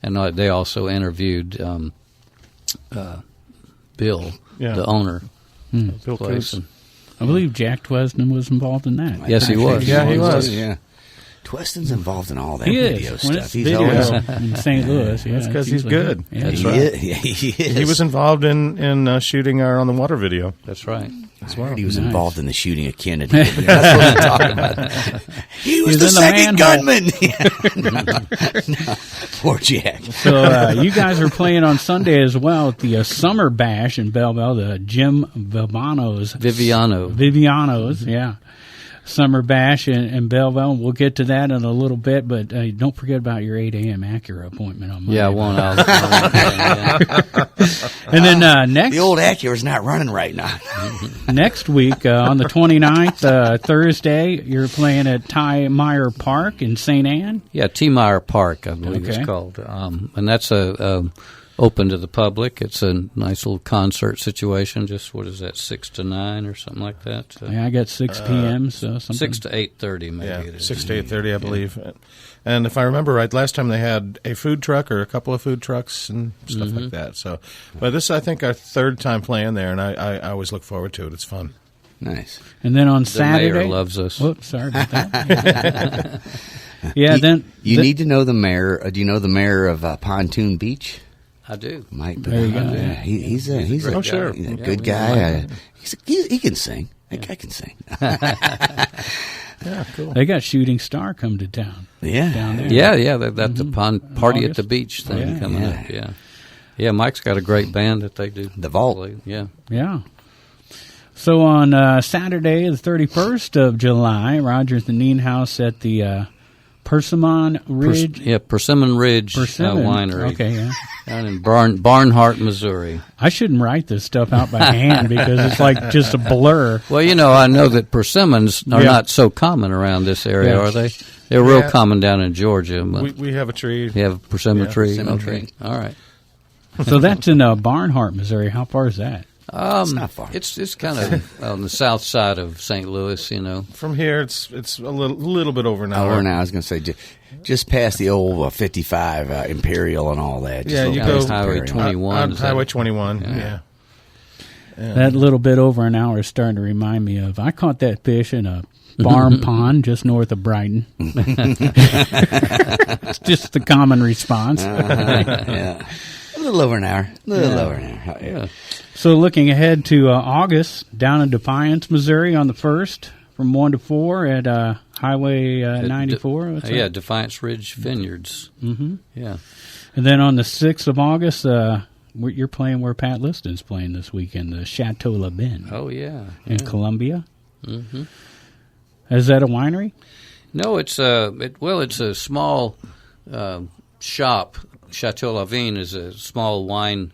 Speaker 4: And they also interviewed Bill, the owner.
Speaker 5: Bill
Speaker 4: Place.
Speaker 5: Coos.
Speaker 2: I believe Jack Tweston was involved in that.
Speaker 4: Yes, he was.
Speaker 5: Yeah, he was.
Speaker 3: Yeah. Tweston's involved in all that
Speaker 2: He
Speaker 3: video
Speaker 2: is. When
Speaker 3: stuff.
Speaker 2: it's
Speaker 3: He's
Speaker 2: video
Speaker 3: always
Speaker 2: in St. Louis. Yeah,
Speaker 5: That's 'cause he's
Speaker 2: usually
Speaker 5: good.
Speaker 2: Yeah,
Speaker 4: That's
Speaker 3: he
Speaker 4: right.
Speaker 3: is. Yeah, he is.
Speaker 5: He was involved in shooting our On the Water video.
Speaker 4: That's right.
Speaker 3: I heard he was
Speaker 2: Nice.
Speaker 3: involved in the shooting of Kennedy. That's what I'm talking about. He was the
Speaker 2: in the
Speaker 3: second
Speaker 2: manhole.
Speaker 3: gunman. No. Poor Jack.
Speaker 2: So you guys are playing on Sunday as well at the Summer Bash in Belleville, the Jim Viviano's, yeah. Summer Bash in Belleville. We'll get to that in a little bit, but don't forget about your 8 a.m. Acura appointment on Monday.
Speaker 4: Yeah, I won't.
Speaker 2: And then next
Speaker 3: The old Acura's not running right now.
Speaker 2: next week on the 29th, Thursday, you're playing at Ty Meyer Park in St. Anne.
Speaker 4: Yeah, T. Meyer Park, I believe
Speaker 2: Okay.
Speaker 4: it's called. And that's open to the public. It's a nice little concert situation. Just, 6 to 9 or something like that?
Speaker 2: Yeah, I got 6 p.m. So something.
Speaker 4: 6 to 8:30 maybe
Speaker 5: Yeah,
Speaker 4: it is.
Speaker 5: 6 to 8:30, I believe. And if I remember right, last time they had a food truck or a couple of food trucks and stuff like that. So, but this is, I think, our third time playing there, and I always look forward to it. It's fun.
Speaker 3: Nice.
Speaker 2: And then on
Speaker 4: The
Speaker 2: Saturday,
Speaker 4: mayor loves us.
Speaker 2: Whoops, sorry about that. Yeah, then
Speaker 3: You need to know the mayor. Do you know the mayor of Pontoon Beach?
Speaker 4: I do.
Speaker 3: Mike.
Speaker 2: There you go.
Speaker 3: Yeah, he's a
Speaker 4: great guy.
Speaker 5: sure.
Speaker 3: he's a
Speaker 4: Yeah,
Speaker 3: good
Speaker 4: we
Speaker 3: guy.
Speaker 4: like
Speaker 3: He can sing. I can sing.
Speaker 5: Yeah, cool.
Speaker 2: they got Shooting Star come to town
Speaker 3: Yeah.
Speaker 2: down there.
Speaker 4: Yeah, that's the party at
Speaker 2: August.
Speaker 4: the beach thing
Speaker 2: Yeah.
Speaker 4: coming
Speaker 3: Yeah.
Speaker 4: up. Yeah. Yeah, Mike's got a great band that they do.
Speaker 3: The Vault.
Speaker 4: play. Yeah.
Speaker 2: Yeah. So on Saturday, the 31st of July, Rogers and Nienhaus at the Persimmon Ridge.
Speaker 4: Persimmon Ridge
Speaker 2: Persimmon.
Speaker 4: Winery.
Speaker 2: Okay, yeah.
Speaker 4: Down in Barnhart, Missouri.
Speaker 2: I shouldn't write this stuff out by hand because it's like just a blur.
Speaker 4: Well, I know that persimmons are
Speaker 2: Yeah.
Speaker 4: not so common around this area,
Speaker 2: Yeah.
Speaker 4: are they? They're real
Speaker 5: Yeah.
Speaker 4: common down in Georgia. But
Speaker 5: We have a tree.
Speaker 4: you have a persimmon
Speaker 5: Yeah,
Speaker 4: tree?
Speaker 3: persimmon
Speaker 4: Okay.
Speaker 3: tree.
Speaker 4: All right.
Speaker 2: So that's in Barnhart, Missouri. How far is that?
Speaker 3: It's not far.
Speaker 4: It's kind of on the south side of St. Louis,
Speaker 5: From here, it's a little bit over an hour.
Speaker 3: Hour now. I was going to say just past the old 55 Imperial and all that. Just
Speaker 5: Yeah,
Speaker 3: a
Speaker 5: you
Speaker 3: little
Speaker 5: go
Speaker 3: past
Speaker 4: Highway
Speaker 3: Imperial.
Speaker 4: 21.
Speaker 5: On
Speaker 4: is that-
Speaker 5: Highway 21. Yeah.
Speaker 2: That little bit over an hour is starting to remind me of. I caught that fish in a barn pond just north of Brighton. It's just the common response.
Speaker 3: Yeah. A little over an hour. A little over an hour.
Speaker 4: Yeah.
Speaker 2: So looking ahead to August, down in Defiance, Missouri on the 1st from 1 to 4 at Highway 94. What's that?
Speaker 4: Defiance Ridge Vineyards.
Speaker 2: Mm-hmm.
Speaker 4: Yeah.
Speaker 2: And then on the 6th of August, you're playing where Pat Liston's playing this weekend, the Chateau Le Ben
Speaker 4: Oh, yeah.
Speaker 2: in
Speaker 4: Yeah.
Speaker 2: Columbia.
Speaker 4: Mm-hmm.
Speaker 2: Is that a winery?
Speaker 4: No, it's a small shop. Chateau La Vigne is a small wine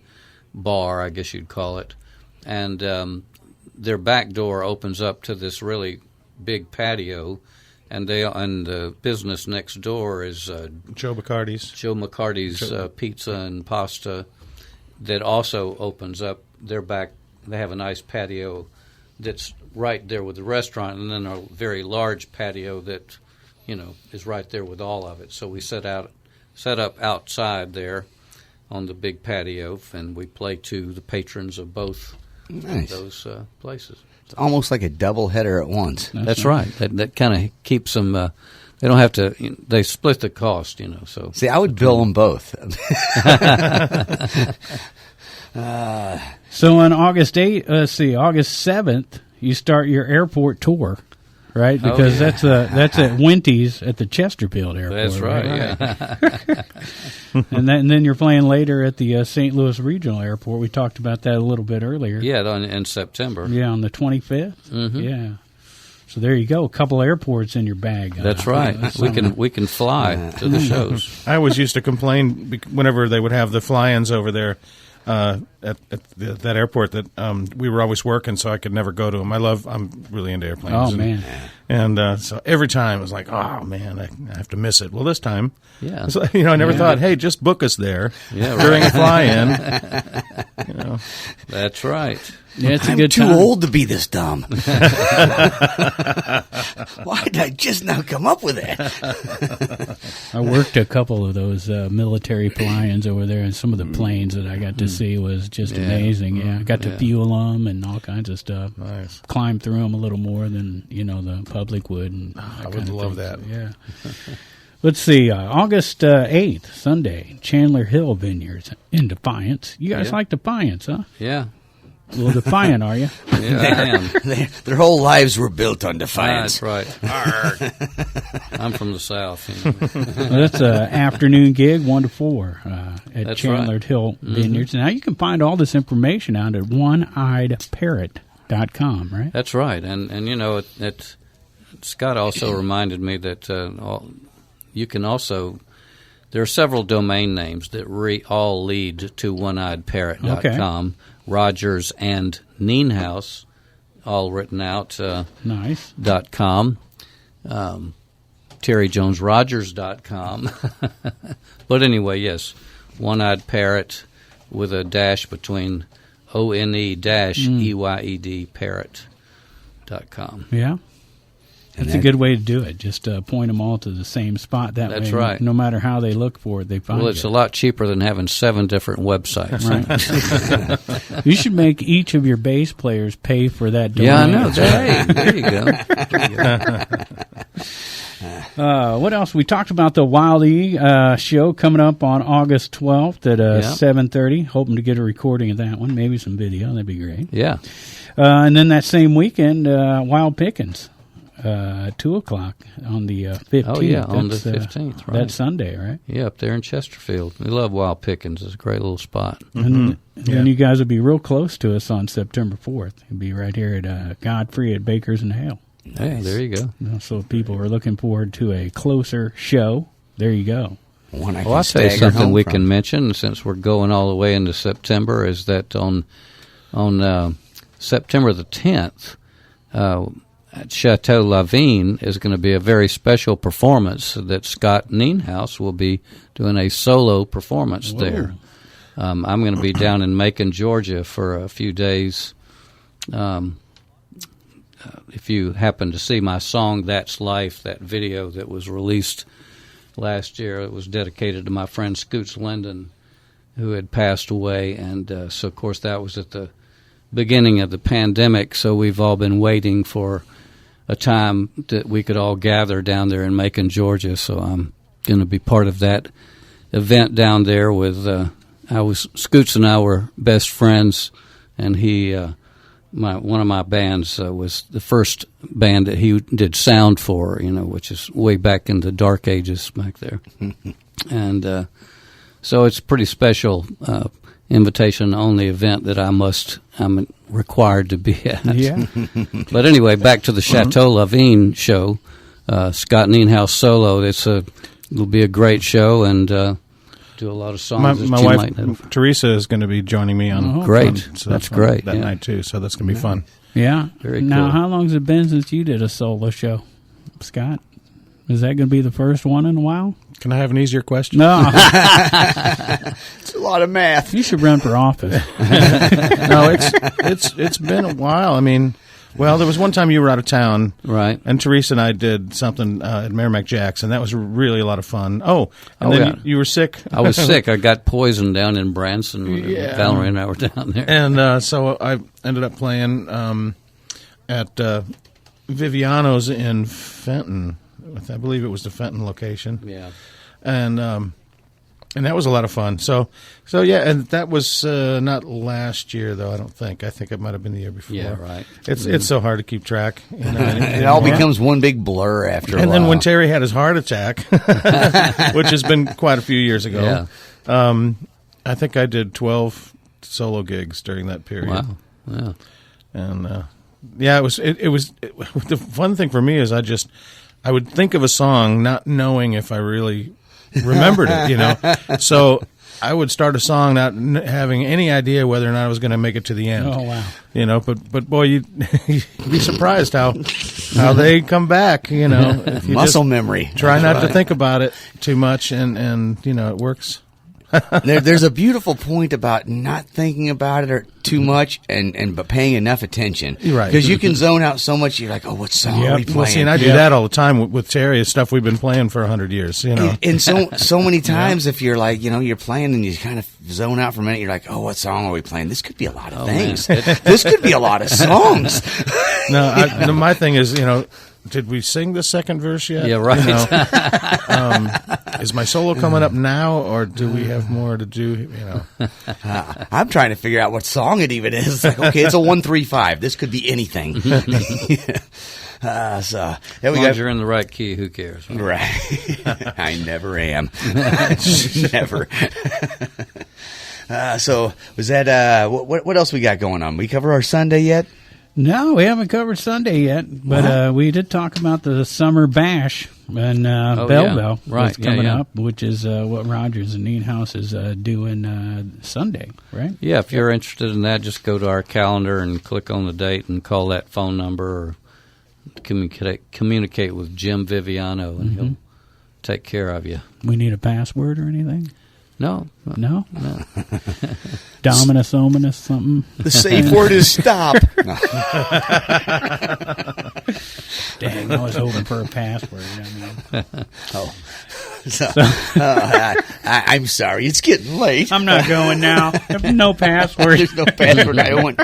Speaker 4: bar, I guess you'd call it, and their back door opens up to this really big patio, and the business next door is
Speaker 5: Joe Bacardi's.
Speaker 4: Joe McCarty's Pizza and Pasta that also opens up their back. They have a nice patio that's right there with the restaurant, and then a very large patio that is right there with all of it. So we set up outside there on the big patio, and we play to the patrons of both
Speaker 3: Nice.
Speaker 4: those places.
Speaker 3: It's almost like a double header at once.
Speaker 4: That's right. That kind of keeps them. They don't have to. They split the cost, So
Speaker 3: See, I would bill them both.
Speaker 2: So on August 7th, you start your airport tour, right? Because that's at Winty's at the Chesterfield Airport.
Speaker 4: that's right. Yeah.
Speaker 2: and then you're playing later at the St. Louis Regional Airport. We talked about that a little bit earlier.
Speaker 4: Yeah, in September.
Speaker 2: Yeah, on the 25th.
Speaker 4: Mhm.
Speaker 2: Yeah. So there you go, a couple airports in your bag.
Speaker 4: That's right. We can fly to the shows.
Speaker 5: I always used to complain whenever they would have the fly-ins over there at that airport that we were always working, so I could never go to them. I'm really into airplanes.
Speaker 2: Oh, man.
Speaker 5: And so every time it was like, oh, man, I have to miss it. Well, this time,
Speaker 4: Yeah.
Speaker 5: so, I never thought, hey, just book us there during a fly-in.
Speaker 4: That's right.
Speaker 2: Yeah, it's a
Speaker 3: I'm
Speaker 2: good
Speaker 3: too
Speaker 2: time.
Speaker 3: old to be this dumb. Why did I just now come up with that?
Speaker 2: I worked a couple of those military fly-ins over there, and some of the planes that I got to see was just amazing. Yeah, I got to fuel them and all kinds of stuff.
Speaker 5: Nice.
Speaker 2: Climb through them a little more than the public would. And
Speaker 5: I would love that.
Speaker 2: Yeah. Let's see, August 8th, Sunday, Chandler Hill Vineyards in Defiance. You guys like Defiance, huh?
Speaker 4: Yeah.
Speaker 2: A little defiant, are you?
Speaker 4: Yeah, I am.
Speaker 3: Their whole lives were built on defiance.
Speaker 4: That's right. I'm from the South.
Speaker 2: Well, that's an afternoon gig, 1 to 4 at
Speaker 4: That's
Speaker 2: Chandler
Speaker 4: right.
Speaker 2: Hill Vineyards. Now, you can find all this information out at oneeyedparrot.com, right?
Speaker 4: That's right. And Scott also reminded me that you can also, there are several domain names that all lead to oneeyedparrot.com.
Speaker 2: Okay.
Speaker 4: Rogers and Nienhaus, all written out.
Speaker 2: Nice.
Speaker 4: .com. TerryJonesRogers.com. But anyway, yes, One-Eyed Parrot with a dash between ONE-EYED parrot.com.
Speaker 2: Yeah. That's a good way to do it. Just point them all to the same spot.
Speaker 4: That's
Speaker 2: way,
Speaker 4: right.
Speaker 2: No matter how they look for it, they find it.
Speaker 4: Well, it's a lot cheaper than having 7 different websites.
Speaker 2: Right. You should make each of your bass players pay for that domain.
Speaker 4: Yeah, I know. Hey, there you go.
Speaker 2: What else? We talked about the Wildey show coming up on August 12th at 7:30. Hoping to get a recording of that one, maybe some video. That'd be great.
Speaker 4: Yeah.
Speaker 2: And then that same weekend, Wild Pickens. 2 o'clock on the 15th.
Speaker 4: Oh, yeah, on the 15th, right.
Speaker 2: That's Sunday, right?
Speaker 4: Yeah, up there in Chesterfield. We love Wild Pickens. It's a great little spot.
Speaker 2: And then you guys will be real close to us on September 4th. You'll be right here at Godfrey at Bakers and Hale.
Speaker 4: Nice. Yeah, there you go.
Speaker 2: So if people are looking forward to a closer show, there you go.
Speaker 4: Well, I'll tell you something we can mention since we're going all the way into September is that on September the 10th, at Chateau Lavigne is going to be a very special performance that Scott Nienhaus will be doing a solo performance there. I'm going to be down in Macon, Georgia for a few days. If you happen to see my song, That's Life, that video that was released last year, it was dedicated to my friend Scoots Linden, who had passed away. And so, of course, that was at the beginning of the pandemic, so we've all been waiting for a time that we could all gather down there in Macon, Georgia. So I'm going to be part of that event down there with Scoots and I were best friends, and he one of my bands was the first band that he did sound for, which is way back in the dark ages back there. And so it's a pretty special invitation-only event that I'm required to be at.
Speaker 2: Yeah.
Speaker 4: But anyway, back to the Chateau Lavigne show. Scott Nienhaus solo. It'll be a great show and do a lot of songs.
Speaker 5: My wife Teresa is going to be joining me on.
Speaker 4: Great.
Speaker 5: So
Speaker 4: That's great.
Speaker 5: That night too. So that's going to be fun.
Speaker 2: Yeah.
Speaker 4: Very
Speaker 2: now,
Speaker 4: cool.
Speaker 2: how long has it been since you did a solo show, Scott? Is that going to be the first one in a while?
Speaker 5: Can I have an easier question?
Speaker 2: No.
Speaker 3: It's a lot of math.
Speaker 2: You should run for office.
Speaker 5: No, it's been a while. I mean, well, there was one time you were out of town,
Speaker 4: Right.
Speaker 5: and Teresa and I did something at Merrimack Jack's, and that was really a lot a lot of fun. Then you were sick.
Speaker 4: I was sick. I got poisoned down in Branson.
Speaker 5: Yeah.
Speaker 4: Valerie and I were down there.
Speaker 5: And so I ended up playing at Viviano's in Fenton. I believe it was the Fenton location.
Speaker 4: Yeah.
Speaker 5: And that was a lot of fun. So yeah, and that was not last year though. I don't think. I think it might have been the year before.
Speaker 4: Yeah, right.
Speaker 5: It's so hard to keep track.
Speaker 3: It all becomes one big blur after a while.
Speaker 5: And then when Terry had his heart attack, which has been quite a few years ago, I think I did 12 solo gigs during that period.
Speaker 4: Wow. Yeah.
Speaker 5: And Yeah, it was. The fun thing for me is I would think of a song not knowing if I really remembered it. So I would start a song not having any idea whether or not I was going to make it to the end.
Speaker 2: Oh wow!
Speaker 5: But boy, you'd be surprised how they come back. If you
Speaker 3: Muscle
Speaker 5: just
Speaker 3: memory.
Speaker 5: Try not to think about it too much, and it works.
Speaker 3: There's a beautiful point about not thinking about it or too much, but paying enough attention.
Speaker 5: Right.
Speaker 3: Because you can zone out so much. You're like, oh, what song are we playing?
Speaker 5: Well, see, and I do that all the time with Terry. It's stuff we've been playing for 100 years.
Speaker 3: And so many times, if you're like, you're playing and you kind of zone out for a minute, you're like, oh, what song are we playing? This could be a lot of things. This could be a lot of songs.
Speaker 5: No, my thing is, did we sing the second verse yet?
Speaker 4: Yeah, right.
Speaker 5: Is my solo coming up now, or do we have more to do?
Speaker 3: I'm trying to figure out what song it even is. It's like, okay, it's a 1-3-5. This could be anything. So
Speaker 4: As long as you're in the right key, who cares?
Speaker 3: Right. I never am. Never. So was that what else we got going on? We cover our Sunday yet?
Speaker 2: No, we haven't covered Sunday yet, but we did talk about the summer bash and Belleville
Speaker 4: right.
Speaker 2: coming up, which is what Rogers and Nienhaus is doing Sunday, right?
Speaker 4: Yeah, if you're interested in that, just go to our calendar and click on the date and call that phone number or communicate with Jim Viviano, and he'll take care of you.
Speaker 2: We need a password or anything?
Speaker 4: No.
Speaker 2: Dominus ominous something.
Speaker 3: The safe word is stop.
Speaker 2: Dang, I was hoping for a password.
Speaker 3: I'm sorry. It's getting late.
Speaker 2: I'm not going now. No password.
Speaker 3: There's no password. I don't want.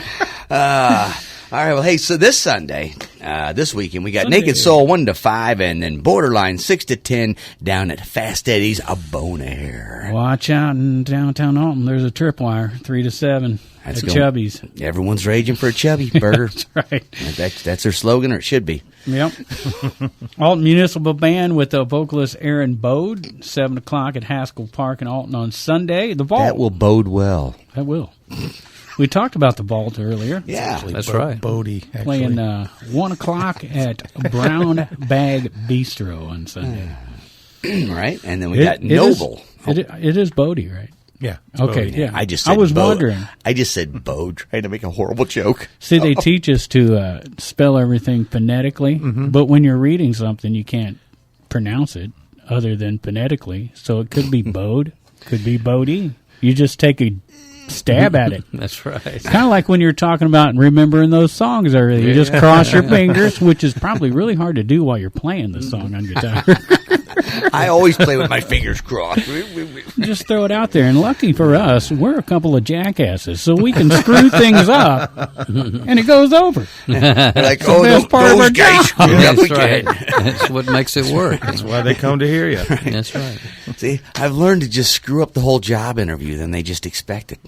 Speaker 3: All right. Well, hey. So this Sunday, this weekend, we got
Speaker 2: Sunday,
Speaker 3: Naked Soul 1 to 5, and then Borderline 6 to 10 down at Fast Eddie's Bonaire.
Speaker 2: Watch out in downtown Alton. There's a tripwire 3 to 7 at Chubby's.
Speaker 3: Everyone's raging for a chubby burger.
Speaker 2: That's right.
Speaker 3: That's their slogan, or it should be.
Speaker 2: Yep. Alton Municipal Band with vocalist Aaron Bode, 7 o'clock at Haskell Park in Alton on Sunday. The Vault.
Speaker 3: That will bode well.
Speaker 2: That will. We talked about the Vault earlier.
Speaker 3: Yeah,
Speaker 4: that's right.
Speaker 5: Bodie, actually.
Speaker 2: Playing 1 o'clock at Brown Bag Bistro on Sunday.
Speaker 3: Right, and then we got Noble.
Speaker 2: It is Bodie, right?
Speaker 5: Yeah.
Speaker 2: Okay,
Speaker 5: Bodie.
Speaker 2: yeah.
Speaker 3: I
Speaker 2: was wondering.
Speaker 3: I just said Bode, trying to make a horrible joke.
Speaker 2: See, they teach us to spell everything phonetically, but when you're reading something, you can't pronounce it other than phonetically. So it could be Bode, could be Bodie. You just take a stab at it.
Speaker 4: That's right.
Speaker 2: It's kind of like when you're talking about remembering those songs earlier. You just cross your fingers, which is probably really hard to do while you're playing the song on guitar.
Speaker 3: I always play with my fingers crossed.
Speaker 2: Just throw it out there. And lucky for us, we're a couple of jackasses, so we can screw things up, and it goes over.
Speaker 3: They're like,
Speaker 2: the best part of our
Speaker 3: guys
Speaker 2: job.
Speaker 3: screwed up
Speaker 4: That's
Speaker 3: again.
Speaker 4: right. That's what makes it work.
Speaker 5: That's why they come to hear you.
Speaker 4: That's right.
Speaker 3: See, I've learned to just screw up the whole job interview, then they just expect it.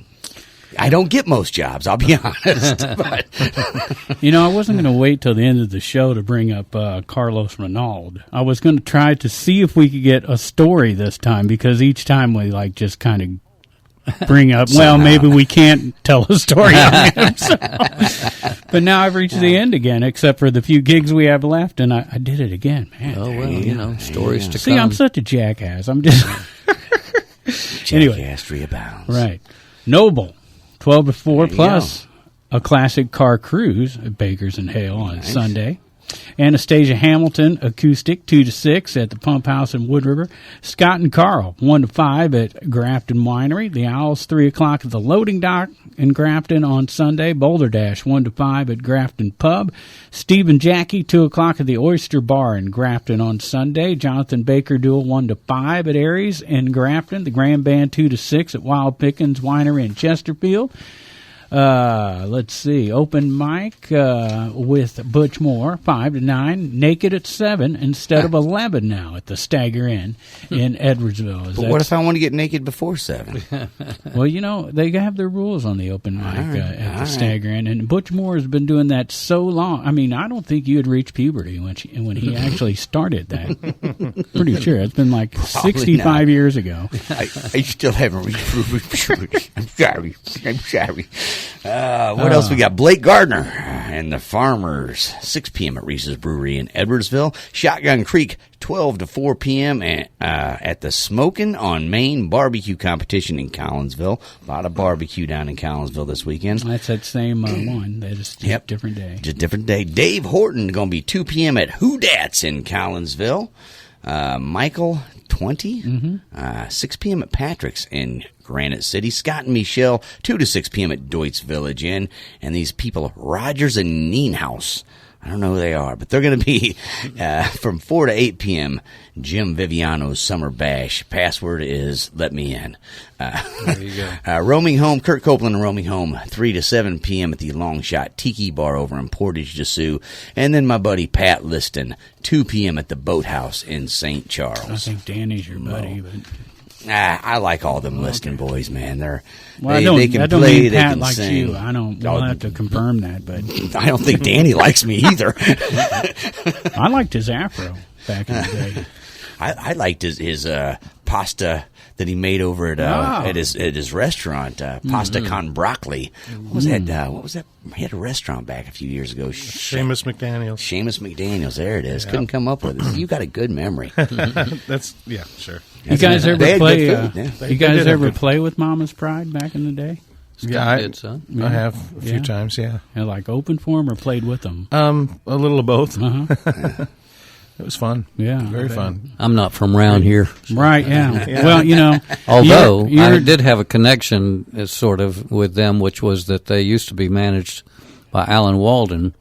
Speaker 3: I don't get most jobs, I'll be honest. But
Speaker 2: I wasn't going to wait till the end of the show to bring up Carlos Ronald. I was going to try to see if we could get a story this time, because each time we just kind of bring up, well, maybe we can't tell a story on him. So. But now I've reached the end again, except for the few gigs we have left, and I did it again. Man,
Speaker 4: Oh, well, stories to
Speaker 2: see,
Speaker 4: come.
Speaker 2: I'm such a jackass. I'm just... Anyway.
Speaker 3: Jackassery abounds.
Speaker 2: Right. Noble. 12 to 4 plus a classic car cruise at Bakers and Hale on Sunday. Anastasia Hamilton acoustic 2 to 6 at the Pump House in Woodriver. Scott and Carl 1 to 5 at Grafton Winery. The Owls 3 o'clock at the Loading Dock in Grafton on Sunday. Boulder Dash 1 to 5 at Grafton Pub. Steve and Jackie 2 o'clock at the Oyster Bar in Grafton on Sunday. Jonathan Baker Duel 1 to 5 at Aeries in Grafton. The Grand Band 2 to 6 at Wild Pickens Winery in Chesterfield. Let's see. Open mic with Butch Moore 5 to 9. Naked at 7 instead of 11 now at the Stagger Inn in Edwardsville.
Speaker 3: But what if I want to get naked before 7?
Speaker 2: Well, they have their rules on the open mic at the Stagger Inn, and Butch Moore has been doing that so long. I mean, I don't think you had reached puberty when he actually started that. Pretty sure it's been like 65 years ago.
Speaker 3: I still haven't reached puberty. I'm sorry. What else we got? Blake Gardner. and the Farmers, 6 p.m. at Reese's Brewery in Edwardsville. Shotgun Creek, 12 to 4 p.m. At the Smokin' on Main barbecue competition in Collinsville. A lot of barbecue down in Collinsville this weekend.
Speaker 2: That's that same one. That is just different day.
Speaker 3: Just different day. Dave Horton going to be 2 p.m. at Who Dats in Collinsville. Michael 20, 6 p.m. at Patrick's in Granite City. Scott and Michelle, 2 to 6 p.m. at Deutz Village Inn. And these people, Rogers and Nienhaus, I don't know who they are, but they're going to be from 4 to 8 p.m. Jim Viviano's Summer Bash. Password is let me in.
Speaker 4: There you go.
Speaker 3: Roaming Home, Kurt Copeland and Roaming Home, 3 to 7 p.m. at the Long Shot Tiki Bar over in Portage de Sioux. And then my buddy Pat Liston, 2 p.m. at the Boathouse in St. Charles.
Speaker 2: I think Danny's your buddy, but
Speaker 3: I like all them Liston boys, man.
Speaker 2: well,
Speaker 3: they can
Speaker 2: I don't
Speaker 3: play,
Speaker 2: mean
Speaker 3: they
Speaker 2: Pat
Speaker 3: can
Speaker 2: likes
Speaker 3: sing.
Speaker 2: you. I don't. We'll have to confirm that, but
Speaker 3: I don't think Danny likes me either.
Speaker 2: I liked his afro back in the day.
Speaker 3: I liked his pasta that he made over at his restaurant, pasta con broccoli. What was that? What was that? He had a restaurant back a few years ago.
Speaker 5: Seamus McDaniels.
Speaker 3: Seamus McDaniels. There it is. Couldn't come up with it. You got a good memory.
Speaker 5: That's sure.
Speaker 2: You guys ever
Speaker 3: They had
Speaker 2: play?
Speaker 3: good food, yeah.
Speaker 2: You guys ever play with Mama's Pride back in the day?
Speaker 5: Yeah,
Speaker 4: did, son.
Speaker 5: I have a few times. Yeah,
Speaker 2: And like open for them or played with them?
Speaker 5: a little of both.
Speaker 2: Uh-huh.
Speaker 5: It was fun.
Speaker 2: Yeah,
Speaker 5: Very fun.
Speaker 4: I'm not from around here.
Speaker 2: Right. Yeah. Well, you know,
Speaker 4: Although I
Speaker 2: you're-
Speaker 4: did have a connection, sort of, with them, which was that they used to be managed by Alan Walden,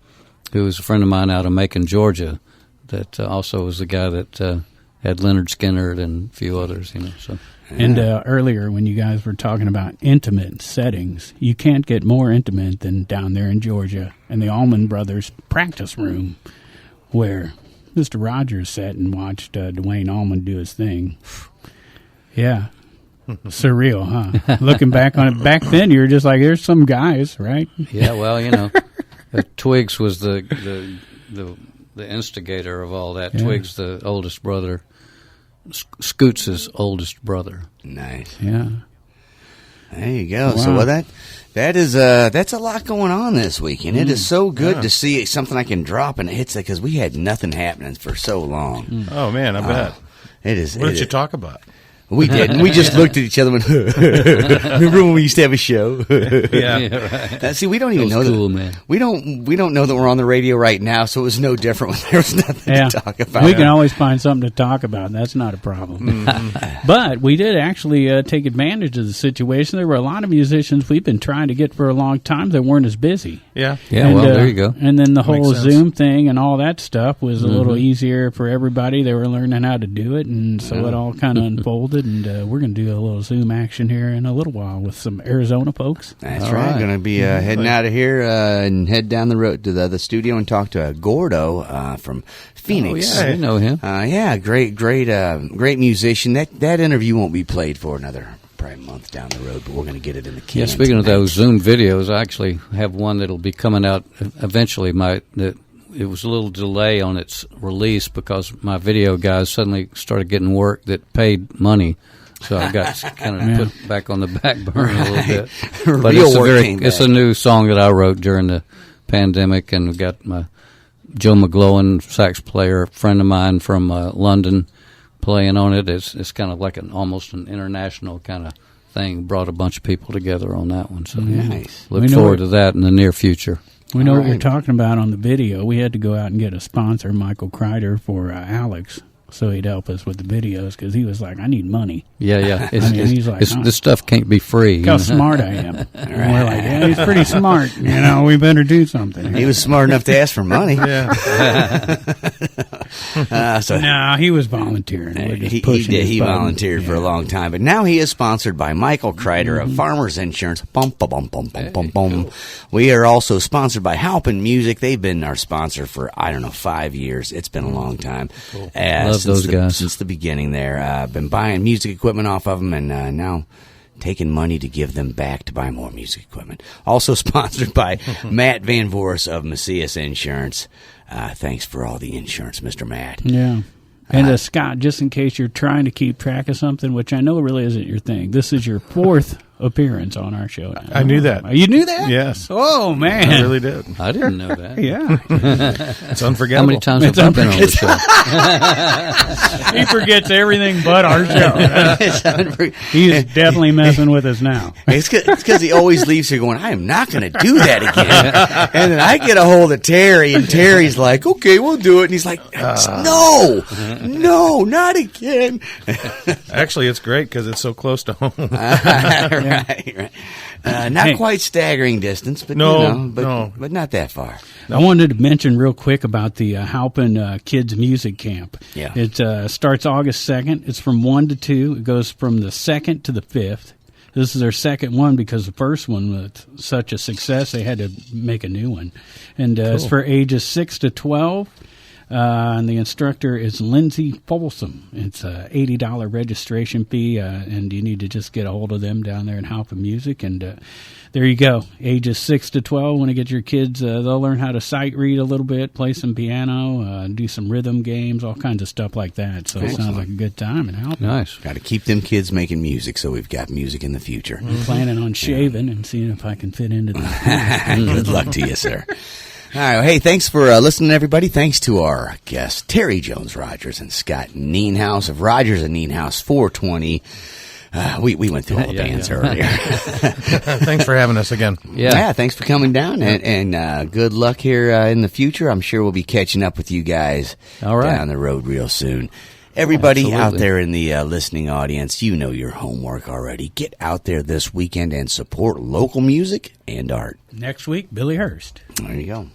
Speaker 4: who was a friend of mine out of Macon, Georgia. That also was the guy that had Leonard Skinner and a few others. You know, so.
Speaker 2: And earlier, when you guys were talking about intimate settings, you can't get more intimate than down there in Georgia in the Allman Brothers practice room, where Mr. Rogers sat and watched Dwayne Allman do his thing. Yeah. Surreal, huh? Looking back on it, back then you were just like, there's some guys, right?
Speaker 4: Yeah, well, you know, Twiggs was the instigator of all that.
Speaker 2: Yeah.
Speaker 4: Twiggs, the oldest brother, Scoots' oldest brother.
Speaker 3: Nice.
Speaker 2: Yeah.
Speaker 3: There you go.
Speaker 2: Wow.
Speaker 3: So that's a lot going on this weekend. It is so good to see something I can drop and it hits it because we had nothing happening for so long.
Speaker 5: Oh man, I bet.
Speaker 3: It is.
Speaker 5: What did you talk about?
Speaker 3: We didn't. We just looked at each other and went, remember when we used to have a show?
Speaker 5: Yeah.
Speaker 3: See, we don't even know
Speaker 4: cool,
Speaker 3: that.
Speaker 4: man.
Speaker 3: We don't know that we're on the radio right now, so it was no different when there was nothing
Speaker 2: Yeah.
Speaker 3: to talk about.
Speaker 2: We can always find something to talk about. That's not a problem. But we did actually take advantage of the situation. There were a lot of musicians we've been trying to get for a long time that weren't as busy.
Speaker 5: Yeah.
Speaker 4: Yeah,
Speaker 2: And,
Speaker 4: well, there you go.
Speaker 2: And then the whole
Speaker 5: Makes sense.
Speaker 2: Zoom thing and all that stuff was a little easier for everybody. They were learning how to do it, and so it all kind of unfolded. And we're going to do a little Zoom action here in a little while with some Arizona folks.
Speaker 3: That's
Speaker 4: All
Speaker 3: right.
Speaker 4: right.
Speaker 3: Going to be heading out of here and head down the road to the studio and talk to Gordo from Phoenix.
Speaker 4: Oh, yeah, we know him.
Speaker 3: Great musician. That interview won't be played for another probably month down the road, but we're going to get it in the can.
Speaker 4: Yeah, speaking of
Speaker 3: tonight.
Speaker 4: those Zoom videos, I actually have one that'll be coming out eventually. It was a little delay on its release because my video guys suddenly started getting work that paid money. So I got kind of put back on the back burner a little bit. But
Speaker 3: Real work came
Speaker 4: it's
Speaker 3: back.
Speaker 4: a new song that I wrote during the pandemic, and we've got my Joe McGlowan, sax player, friend of mine from London, playing on it. It's kind of like almost an international kind of thing. Brought a bunch of people together on that one. So
Speaker 3: Nice.
Speaker 4: look
Speaker 2: We know
Speaker 4: forward
Speaker 2: it.
Speaker 4: to that in the near future.
Speaker 2: We know
Speaker 3: All
Speaker 2: what you're
Speaker 3: right.
Speaker 2: talking about on the video. We had to go out and get a sponsor, Michael Crider, for Alex, so he'd help us with the videos because he was like, I need money.
Speaker 4: Yeah.
Speaker 2: he's like, huh.
Speaker 4: This stuff can't be free.
Speaker 2: Look how smart I am. And we're like, yeah, he's pretty smart. You know, we better do something.
Speaker 3: He was smart enough to ask for money.
Speaker 5: Yeah.
Speaker 3: So
Speaker 2: No, he was volunteering. We're just
Speaker 3: he
Speaker 2: pushing
Speaker 3: did.
Speaker 2: his
Speaker 3: He
Speaker 2: button.
Speaker 3: volunteered for a long time, but now he is sponsored by Michael Crider of Farmers Insurance. Bum, bum, bum, bum, bum, bum, bum. We are also sponsored by Halpin Music. They've been our sponsor for 5 years. It's been a long time.
Speaker 4: Love
Speaker 3: Since
Speaker 4: those guys.
Speaker 3: Since the beginning there. I've been buying music equipment off of them, and now taking money to give them back to buy more music equipment. Also sponsored by Matt Van Voorhis of Macias Insurance. Thanks for all the insurance, Mr. Matt.
Speaker 2: Yeah. And Scott, just in case you're trying to keep track of something, which I know really isn't your thing, this is your fourth appearance on our show.
Speaker 5: I knew that.
Speaker 2: You knew that?
Speaker 5: Yes.
Speaker 2: Oh, man.
Speaker 5: I really did.
Speaker 4: I didn't know that.
Speaker 2: Yeah.
Speaker 5: It's unforgettable.
Speaker 4: How many times have I been on the show?
Speaker 2: He forgets everything but our show. He's definitely messing with us now.
Speaker 3: It's because he always leaves here going, I am not going to do that again. And then I get a hold of Terry, and Terry's like, okay, we'll do it. And he's like, no, not again.
Speaker 5: Actually, it's great because it's so close to home.
Speaker 3: Right. Not quite staggering distance, but but not that far.
Speaker 2: I wanted to mention real quick about the Halpin Kids Music Camp.
Speaker 3: Yeah.
Speaker 2: It starts August 2nd. It's from 1 to 2. It goes from the 2nd to the 5th. This is their second one because the first one was such a success, they had to make a new one. And it's for ages 6 to 12. And the instructor is Lindsay Folsom. It's a $80 registration fee, and you need to just get a hold of them down there in Halpin Music. And there you go, ages 6 to 12. Want to get your kids, they'll learn how to sight read a little bit, play some piano, do some rhythm games, all kinds of stuff like that. So it sounds like a good time in Halpin.
Speaker 4: Nice.
Speaker 3: Got to keep them kids making music so we've got music in the future.
Speaker 2: I'm planning on shaving and seeing if I can fit into that.
Speaker 3: Good luck to you, sir. All right. Hey, thanks for listening, everybody. Thanks to our guests, Terry Jones-Rogers and Scott Nienhaus of Rogers and Nienhaus 420. We went through all the bands earlier.
Speaker 5: Thanks for having us again.
Speaker 3: Yeah, thanks for coming down, and good luck here in the future. I'm sure we'll be catching up with you guys down the road real soon. Everybody out there in the listening audience, you know your homework already. Get out there this weekend and support local music and art.
Speaker 2: Next week, Billy Hurst.
Speaker 3: There you go.